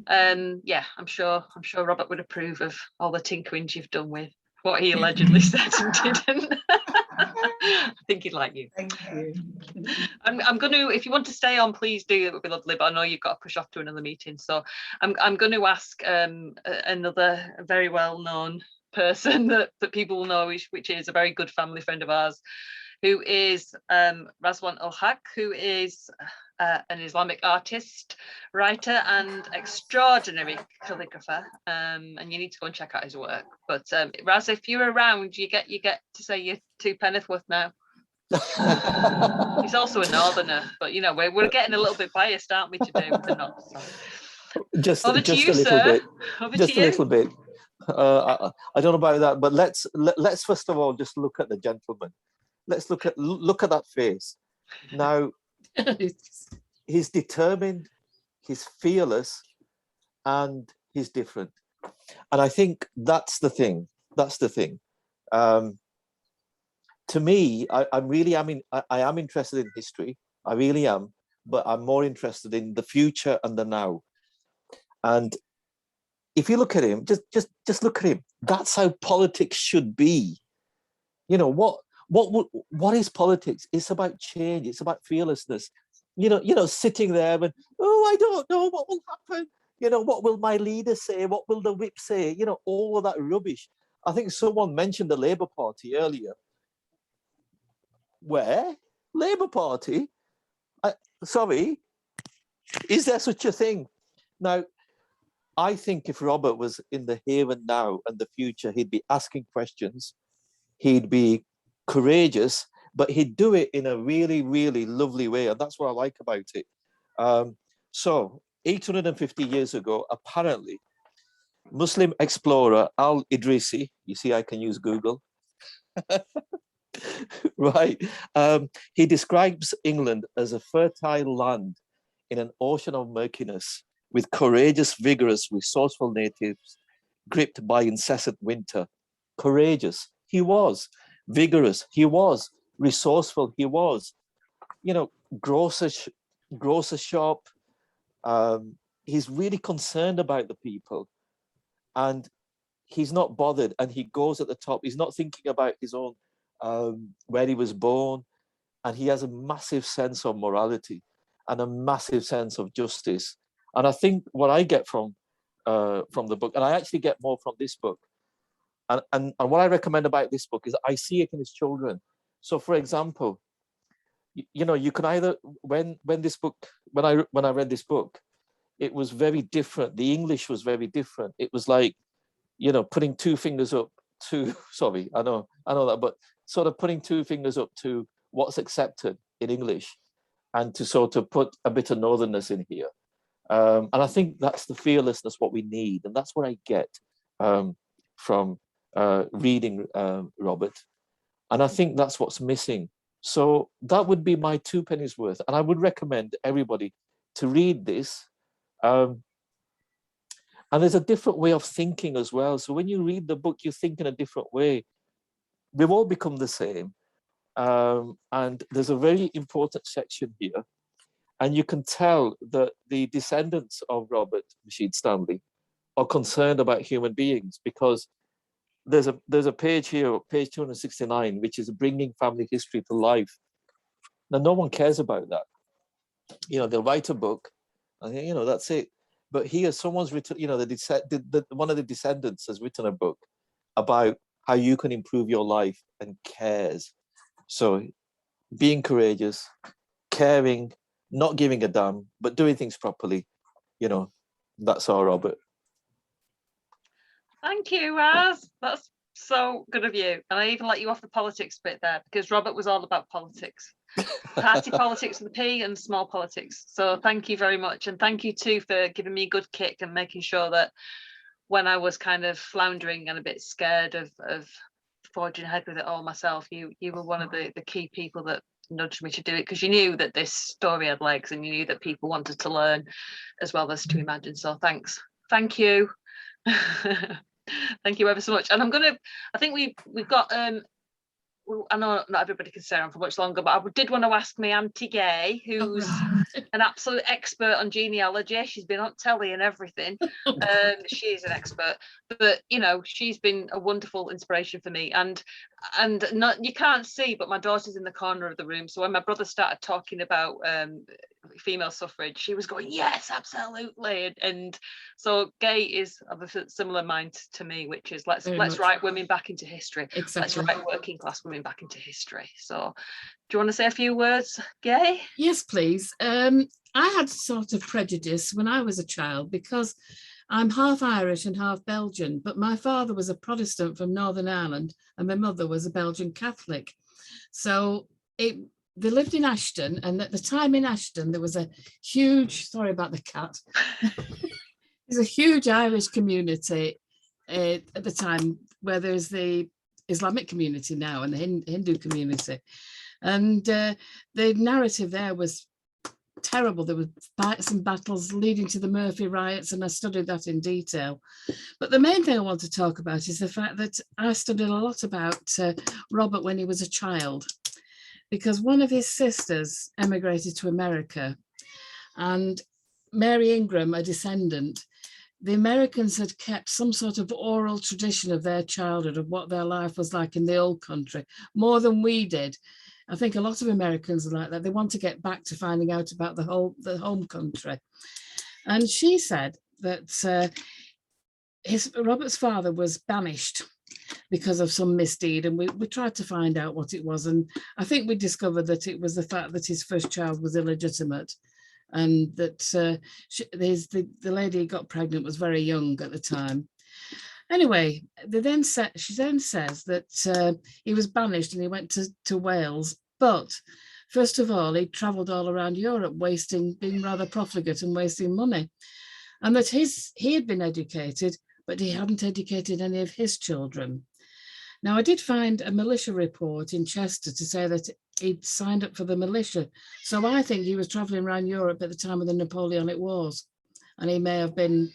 and yeah, I'm sure Robert would approve of all the tinkerings you've done with what he allegedly said and didn't. I think he'd like you. Thank you. I'm going to, if you want to stay on, please do. It would be lovely, but I know you've got to push off to another meeting. So I'm going to ask another very well-known person that people will know, which is a very good family friend of ours, who is Razwan al-Haq, who is an Islamic artist, writer, and extraordinary calligrapher. And you need to go and check out his work. But Raz, if you're around, you get to say your two Pennyworth now. He's also a northerner, but you know, we're getting a little bit biased, aren't we, today with the knots? Just Over a to you, little sir. bit. Over Just to a you. little bit. I don't know about that, but let's first of all just look at the gentleman. Let's look at that face. Now, he's determined, he's fearless, and he's different. And I think that's the thing. That's the thing. To me, I am interested in history. I really am, but I'm more interested in the future and the now. And if you look at him, just look at him. That's how politics should be. You know, what is politics? It's about change. It's about fearlessness. You know, sitting there and, I don't know what will happen. You know, what will my leader say? What will the whip say? You know, all of that rubbish. I think someone mentioned the Labour Party earlier. Where? Labour Party? Sorry, is there such a thing? Now, I think if Robert was in the here and now and the future, he'd be asking questions. He'd be courageous, but he'd do it in a really, really lovely way. And that's what I like about it. So 850 years ago, apparently, Muslim explorer al-Idrisi, you see, I can use Google, right? He describes England as a fertile land in an ocean of murkiness, with courageous, vigorous, resourceful natives gripped by incessant winter. Courageous, he was. Vigorous, he was. Resourceful, he was. You know, grocer shop. He's really concerned about the people, and he's not bothered. And he goes at the top. He's not thinking about his own where he was born, and he has a massive sense of morality and a massive sense of justice. And I think what I get from the book, and I actually get more from this book, and what I recommend about this book is I see it in his children. So, for example, you know, you can either when I read this book, it was very different. The English was very different. It was like, you know, putting two fingers up to, sorry, I know that, but sort of putting two fingers up to what's accepted in English and to sort of put a bit of northernness in here. And I think that's the fearlessness what we need. And that's what I get from reading Robert. And I think that's what's missing. So that would be my 2 pennies worth. And I would recommend everybody to read this. And there's a different way of thinking as well. So when you read the book, you think in a different way. We've all become the same. And there's a very important section here. And you can tell that the descendants of Robert Rashid Stanley are concerned about human beings, because there's a page here, page 269, which is bringing family history to life. Now, no one cares about that. You know, they'll write a book, and you know, that's it. But here, someone's written, you know, one of the descendants has written a book about how you can improve your life and cares. So being courageous, caring, not giving a damn, but doing things properly, you know, that's our Robert. Thank you, Raz. That's so good of you. And I even let you off the politics bit there, because Robert was all about politics. Party politics with the P and small politics. So thank you very much. And thank you too for giving me a good kick and making sure that when I was kind of floundering and a bit scared of forging ahead with it all myself, you were one of the key people that nudged me to do it, because you knew that this story had legs and you knew that people wanted to learn as well as to imagine. So thanks. Thank you. Thank you ever so much. And I think we've got I know not everybody can stay on for much longer, but I did want to ask my auntie Gay, who's an absolute expert on genealogy. She's been on telly and everything. She is an expert, but you know, she's been a wonderful inspiration for me. And not, you can't see, but my daughter's in the corner of the room. So when my brother started talking about female suffrage, she was going, yes, absolutely. And so Gay is of a similar mind to me, which is let's write women back into history. Exactly. Let's write working class women back into history. So do you want to say a few words, Gay? Yes, please. I had sort of prejudice when I was a child, because I'm half Irish and half Belgian, but my father was a Protestant from Northern Ireland and my mother was a Belgian Catholic. So they lived in Ashton, and at the time in Ashton there was a huge, sorry about the cat, there's a huge Irish community at the time, where there's the Islamic community now and the Hindu community. And the narrative there was terrible. There were fights and battles leading to the Murphy riots, and I studied that in detail. But the main thing I want to talk about is the fact that I studied a lot about Robert when he was a child, because one of his sisters emigrated to America, and Mary Ingram, a descendant, the Americans had kept some sort of oral tradition of their childhood, of what their life was like in the old country, more than we did. I think a lot of Americans are like that. They want to get back to finding out about the home country. And she said that Robert's father was banished because of some misdeed, and we tried to find out what it was. And I think we discovered that it was the fact that his first child was illegitimate, and that the lady he got pregnant was very young at the time. Anyway, she then says that he was banished and he went to Wales. But first of all, he travelled all around Europe, being rather profligate and wasting money. And that he had been educated, but he hadn't educated any of his children. Now, I did find a militia report in Chester to say that he'd signed up for the militia. So I think he was travelling around Europe at the time of the Napoleonic Wars, and he may have been,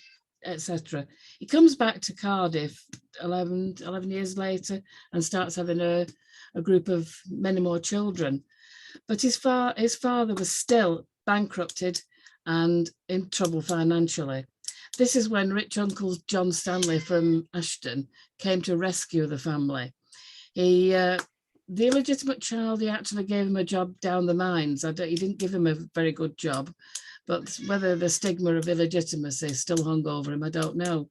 etc. He comes back to Cardiff 11 years later and starts having a group of many more children. But his father was still bankrupted and in trouble financially. This is when rich Uncle John Stanley from Ashton came to rescue the family. The illegitimate child, he actually gave him a job down the mines. He didn't give him a very good job, but whether the stigma of illegitimacy still hung over him, I don't know.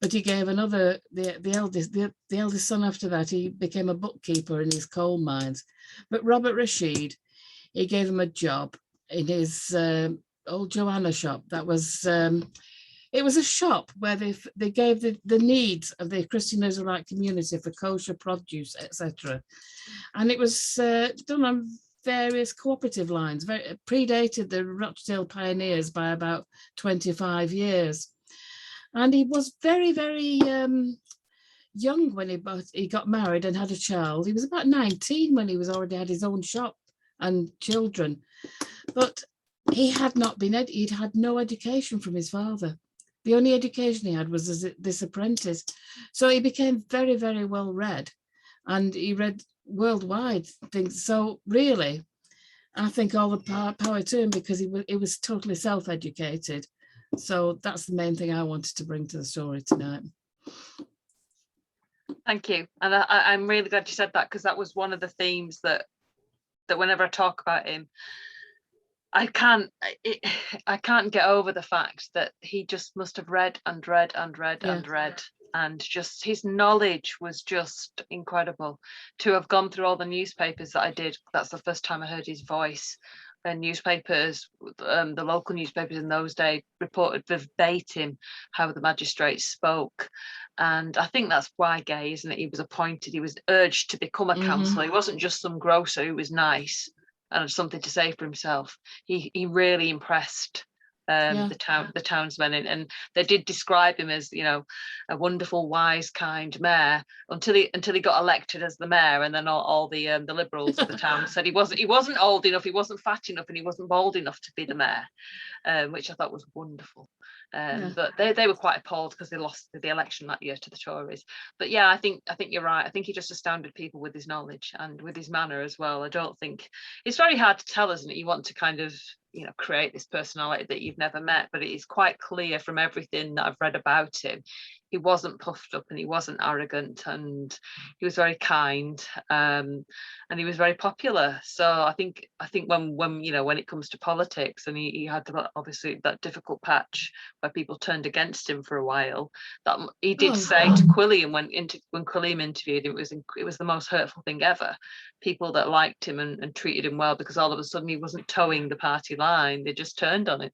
But he gave the eldest son after that, he became a bookkeeper in his coal mines. But Robert Rashid, he gave him a job in his old Joanna shop. That was it was a shop where they gave the needs of the Christian Israelite community for kosher produce, etc. And it was done on various cooperative lines, predated the Rochdale Pioneers by about 25 years. And he was very, very young when he got married and had a child. He was about 19 when he was already had his own shop and children. But he had not been, he'd had no education from his father. The only education he had was as this apprentice. So he became very, very well read, and he read worldwide things. So really, I think all the power to him, because he was totally self-educated. So that's the main thing I wanted to bring to the story tonight. Thank you. And I'm really glad you said that, because that was one of the themes that whenever I talk about him, I can't get over the fact that he just must have read and read and read and read, and just his knowledge was just incredible. To have gone through all the newspapers that I did, that's the first time I heard his voice. And newspapers, the local newspapers in those days reported verbatim how the magistrates spoke. And I think that's why Gay, isn't it? He was appointed, he was urged to become a councillor. He wasn't just some grocer who was nice and had something to say for himself. He really impressed the townsmen, and they did describe him as, you know, a wonderful, wise, kind mayor until he got elected as the mayor, and then all the liberals of the town said he wasn't old enough, he wasn't fat enough, and he wasn't bald enough to be the mayor, which I thought was wonderful. But they were quite appalled because they lost the election that year to the Tories. But yeah, I think you're right. I think he just astounded people with his knowledge and with his manner as well. I don't think it's very hard to tell, isn't it? You want to kind of, you know, create this personality that you've never met, but it is quite clear from everything that I've read about him, he wasn't puffed up and he wasn't arrogant, and he was very kind, and he was very popular. So I think when you know, when it comes to politics, and he had obviously that difficult patch where people turned against him for a while, that he did say to Quilliam when Quilliam interviewed him, it was the most hurtful thing ever. People that liked him and treated him well, because all of a sudden he wasn't towing the party line, they just turned on him.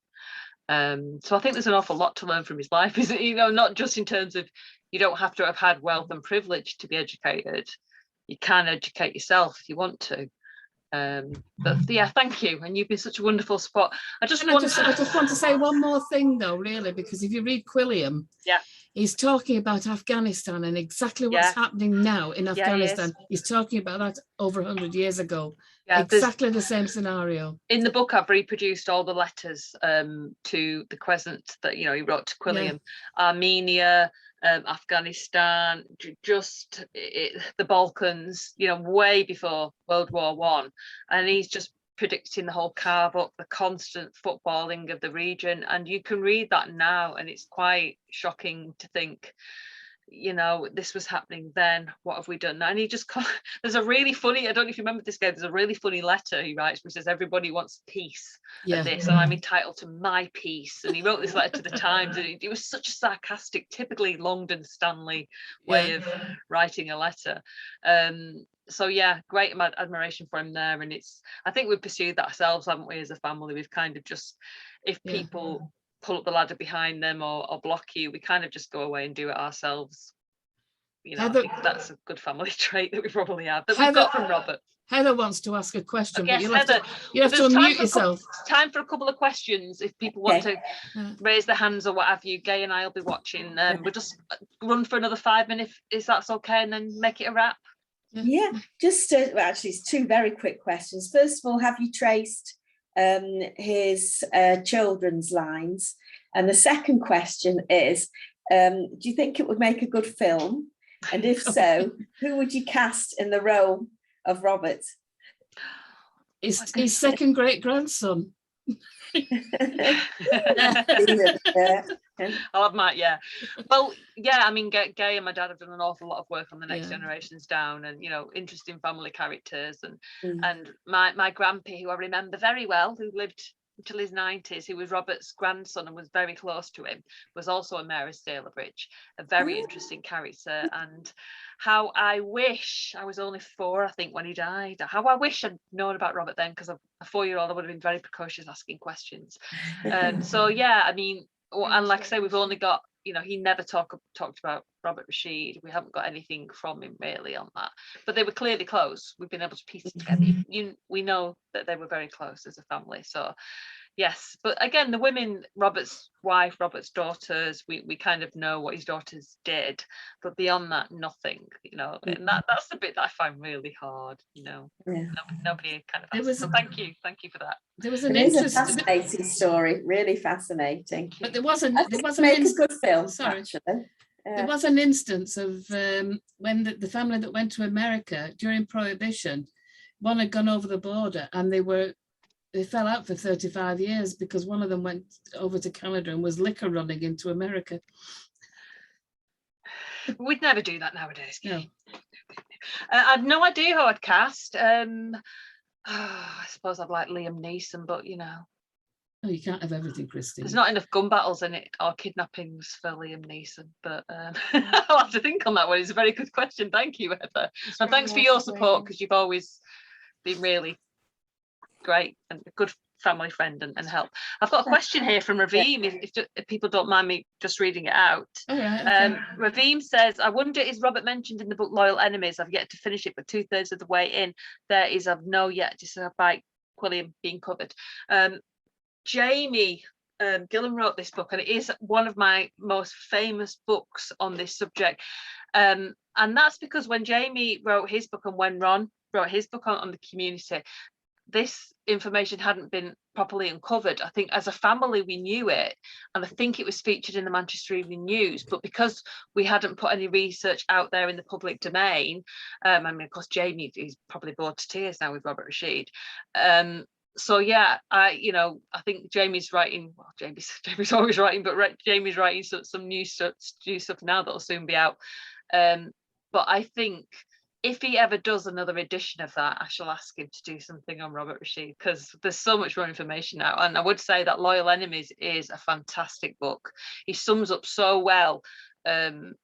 So I think there's an awful lot to learn from his life, is it? You know, not just in terms of you don't have to have had wealth and privilege to be educated. You can educate yourself if you want to. But yeah, thank you, and you've been such a wonderful support. I just want to say one more thing though, really, because if you read Quilliam, he's talking about Afghanistan and exactly what's happening now in Afghanistan. He's talking about that over 100 years ago. Exactly the same scenario. In the book, I've reproduced all the letters to the Crescent that, you know, he wrote to Quilliam. Armenia, Afghanistan, the Balkans, you know, way before World War One, and he's just predicting the whole carve up, the constant footballing of the region. And you can read that now, and it's quite shocking to think, you know, this was happening then, what have we done now? And he just there's a really funny, I don't know if you remember this guy, there's a really funny letter he writes which says everybody wants peace at this, and I'm entitled to my peace. And he wrote this letter to the Times, and it was such a sarcastic, typically Longden Stanley way of writing a letter. So yeah, great admiration for him there. And I think we've pursued that ourselves, haven't we, as a family? We've kind of just, if people pull up the ladder behind them or block you, we kind of just go away and do it ourselves. You know, I think that's a good family trait that we probably have, that we've got from Robert. Heather wants to ask a question, but you'll have to unmute yourself. Time for a couple of questions if people want to raise their hands or what have you. Gay and I will be watching. We'll just run for another 5 minutes, if that's okay, and then make it a wrap. Yeah, just actually it's two very quick questions. First of all, have you traced his children's lines? And the second question is, do you think it would make a good film? And if so, who would you cast in the role of Robert? His second great grandson. I'll have Matt, well, I mean, Gay and my dad have done an awful lot of work on the next generations down, and, you know, interesting family characters, and my grandpa, who I remember very well, who lived until his 90s, who was Robert's grandson and was very close to him, was also a mayor of Stalybridge, a very interesting character. And how I wish, I was only 4, I think, when he died, how I wish I'd known about Robert then, because a 4-year-old, I would have been very precocious asking questions. So yeah, I mean, and like I say, we've only got, you know, he never talked about Robert Rashid. We haven't got anything from him really on that, but they were clearly close. We've been able to piece it together. We know that they were very close as a family. So yes, but again, the women, Robert's wife, Robert's daughters, we kind of know what his daughters did, but beyond that, nothing, you know. And that's the bit that I find really hard, you know. Nobody kind of asked. So thank you for that. There was an fascinating story, really fascinating. But there was a good film. Sorry. Actually. There was an instance of when the family that went to America during Prohibition, one had gone over the border and they fell out for 35 years because one of them went over to Canada and was liquor running into America. We'd never do that nowadays. No. I've no idea who I'd cast. I suppose I'd like Liam Neeson, but you know. Oh, you can't have everything, Christine. There's not enough gun battles in it or kidnappings for Liam Neeson, but I'll have to think on that one. It's a very good question. Thank you, Heather. And thanks for your support, because you've always been really great and a good family friend and help. I've got a question here from Ravim, if people don't mind me just reading it out. All right, okay. Ravim says, I wonder, is Robert mentioned in the book Loyal Enemies? I've yet to finish it, but 2/3 of the way in, there is I've no yet, just by Quilliam being covered. Jamie Gillan wrote this book, and it is one of my most famous books on this subject. And that's because when Jamie wrote his book and when Ron wrote his book on the community, this information hadn't been properly uncovered. I think as a family we knew it, and I think it was featured in the Manchester Evening News, but because we hadn't put any research out there in the public domain, I mean, of course, Jamie is probably bored to tears now with Robert Rashid. So yeah, I think Jamie's writing, well, Jamie's always writing, but Jamie's writing some new stuff now that'll soon be out. But I think if he ever does another edition of that, I shall ask him to do something on Robert Rashid, because there's so much more information now. And I would say that Loyal Enemies is a fantastic book. He sums up so well the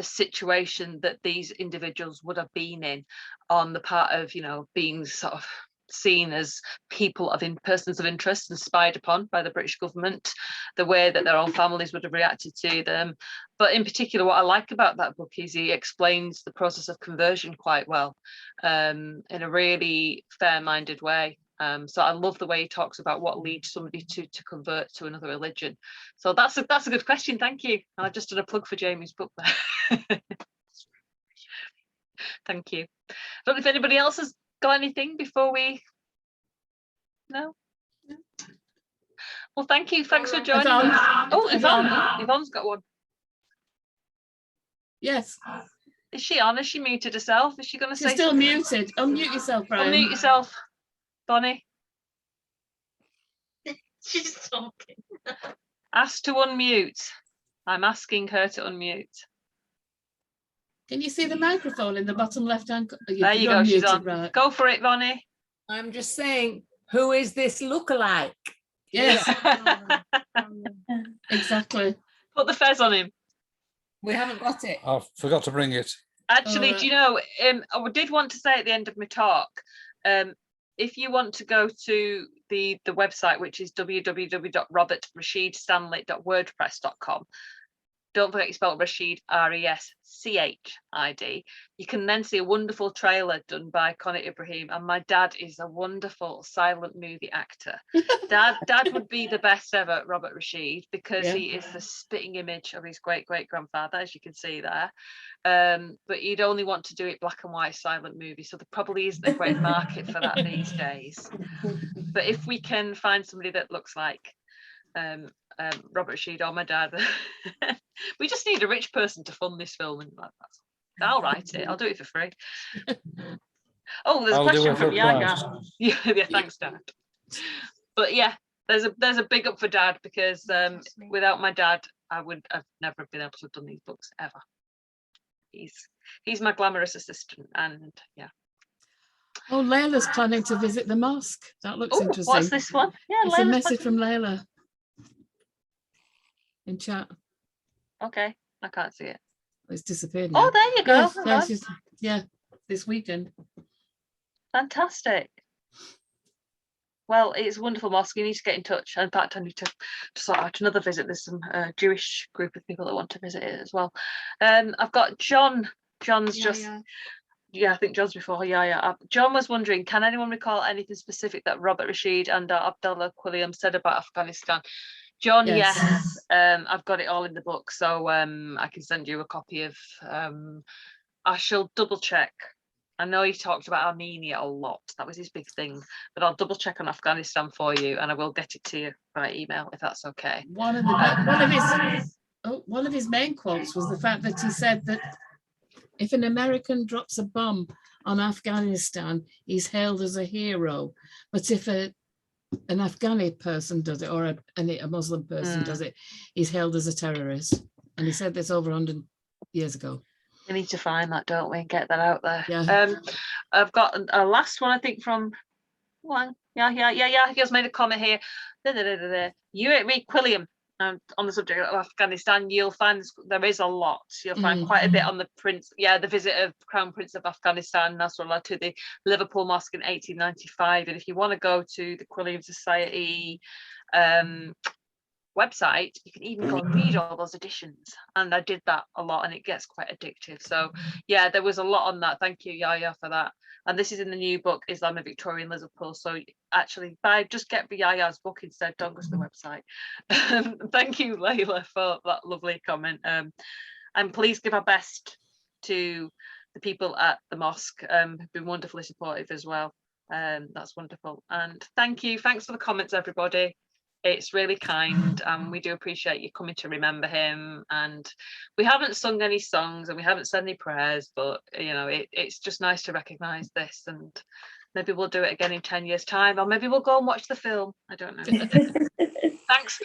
situation that these individuals would have been in on the part of, you know, being sort of seen as persons of interest and spied upon by the British government, the way that their own families would have reacted to them. But in particular, what I like about that book is he explains the process of conversion quite well, in a really fair-minded way. So I love the way he talks about what leads somebody to convert to another religion. So that's a good question. Thank you. I just did a plug for Jamie's book there. Thank you. I don't know if anybody else has got anything before we? No. Well, thank you. Thanks for joining us. Oh, Yvonne's got one. Yes. Is she on? Has she muted herself? Is she going to say? She's still something? muted. Unmute yourself, Brian. Unmute yourself, Bonnie. She's talking. Ask to unmute. I'm asking her to unmute. Can you see the microphone in the bottom left-hand corner? There you go, she's on. Right. Go for it, Bonnie. I'm just saying, who is this lookalike? Yes. Exactly. Put the fez on him. We haven't got it. I forgot to bring it. Actually, do you know, I did want to say at the end of my talk, if you want to go to the website, which is www.robertrashidstanley.wordpress.com, don't forget you spell Rashid, R-E-S-C-H-I-D. You can then see a wonderful trailer done by Conor Ibrahim, and my dad is a wonderful silent movie actor. Dad would be the best ever Robert Rashid, because he is the spitting image of his great-great-grandfather, as you can see there. But you'd only want to do it black and white silent movie, so there probably isn't a great market for that these days. But if we can find somebody that looks like Robert Rashid or my dad, we just need a rich person to fund this film, and I'll write it. I'll do it for free. Oh, there's a question from Yahya. Yeah, thanks, Dad. But yeah, there's a big up for Dad, because without my dad, I've never been able to have done these books ever. He's my glamorous assistant, and yeah. Oh, Layla's planning to visit the mosque. That looks interesting. What's this one? Yeah, it's a message from Layla in chat. Okay, I can't see it. It's disappeared now. Oh, there you go. Yeah, this weekend. Fantastic. Well, it's a wonderful mosque. You need to get in touch. In fact, I need to sort out another visit. There's some Jewish group of people that want to visit it as well. I've got John. John's just... Yeah, I think John's before. Yeah. John was wondering, can anyone recall anything specific that Robert Rashid and Abdullah Quilliam said about Afghanistan? John, yes. I've got it all in the book, so I can send you a copy of... I shall double check. I know he talked about Armenia a lot. That was his big thing. But I'll double check on Afghanistan for you, and I will get it to you by email if that's okay. One of his main quotes was the fact that he said that if an American drops a bomb on Afghanistan, he's hailed as a hero. But if an Afghani person does it, or a Muslim person does it, he's hailed as a terrorist. And he said this over 100 years ago. We need to find that, don't we, and get that out there. Yeah. I've got a last one, I think, from Yahya's made a comment here. You read Quilliam on the subject of Afghanistan. You'll find there is a lot. You'll find quite a bit on the the visit of Crown Prince of Afghanistan, Nasrallah, to the Liverpool Mosque in 1895. And if you want to go to the Quilliam Society website, you can even go and read all those editions, and I did that a lot, and it gets quite addictive. So yeah, there was a lot on that. Thank you, Yahya, for that. And this is in the new book, Islam in Victorian Liverpool. So actually, just get Yahya's book instead, don't go to the website. Thank you, Layla, for that lovely comment. And please give our best to the people at the mosque who've been wonderfully supportive as well. That's wonderful. And thanks for the comments, everybody. It's really kind, and we do appreciate you coming to remember him. And we haven't sung any songs and we haven't said any prayers, but you know, it's just nice to recognise this, and maybe we'll do it again in 10 years' time, or maybe we'll go and watch the film. I don't know. Thanks,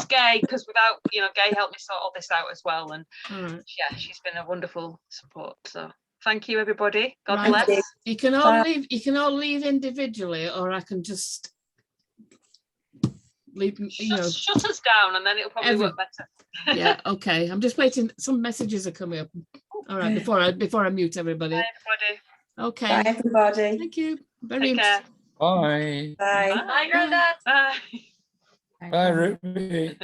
Gay, because without Gay helped me sort all this out as well, and yeah, she's been a wonderful support. So thank you, everybody. God bless. You can all leave. You can all leave individually, or I can just. Shut us down, and then it'll probably work better. Yeah, okay. I'm just waiting. Some messages are coming up. All right, before I mute everybody. Bye, everybody. Okay. Bye, everybody. Thank you. Take care. Bye. Bye. Bye, Grandad. Bye. Bye, Ruby.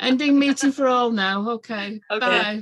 Ending meeting for all now. Okay. Bye.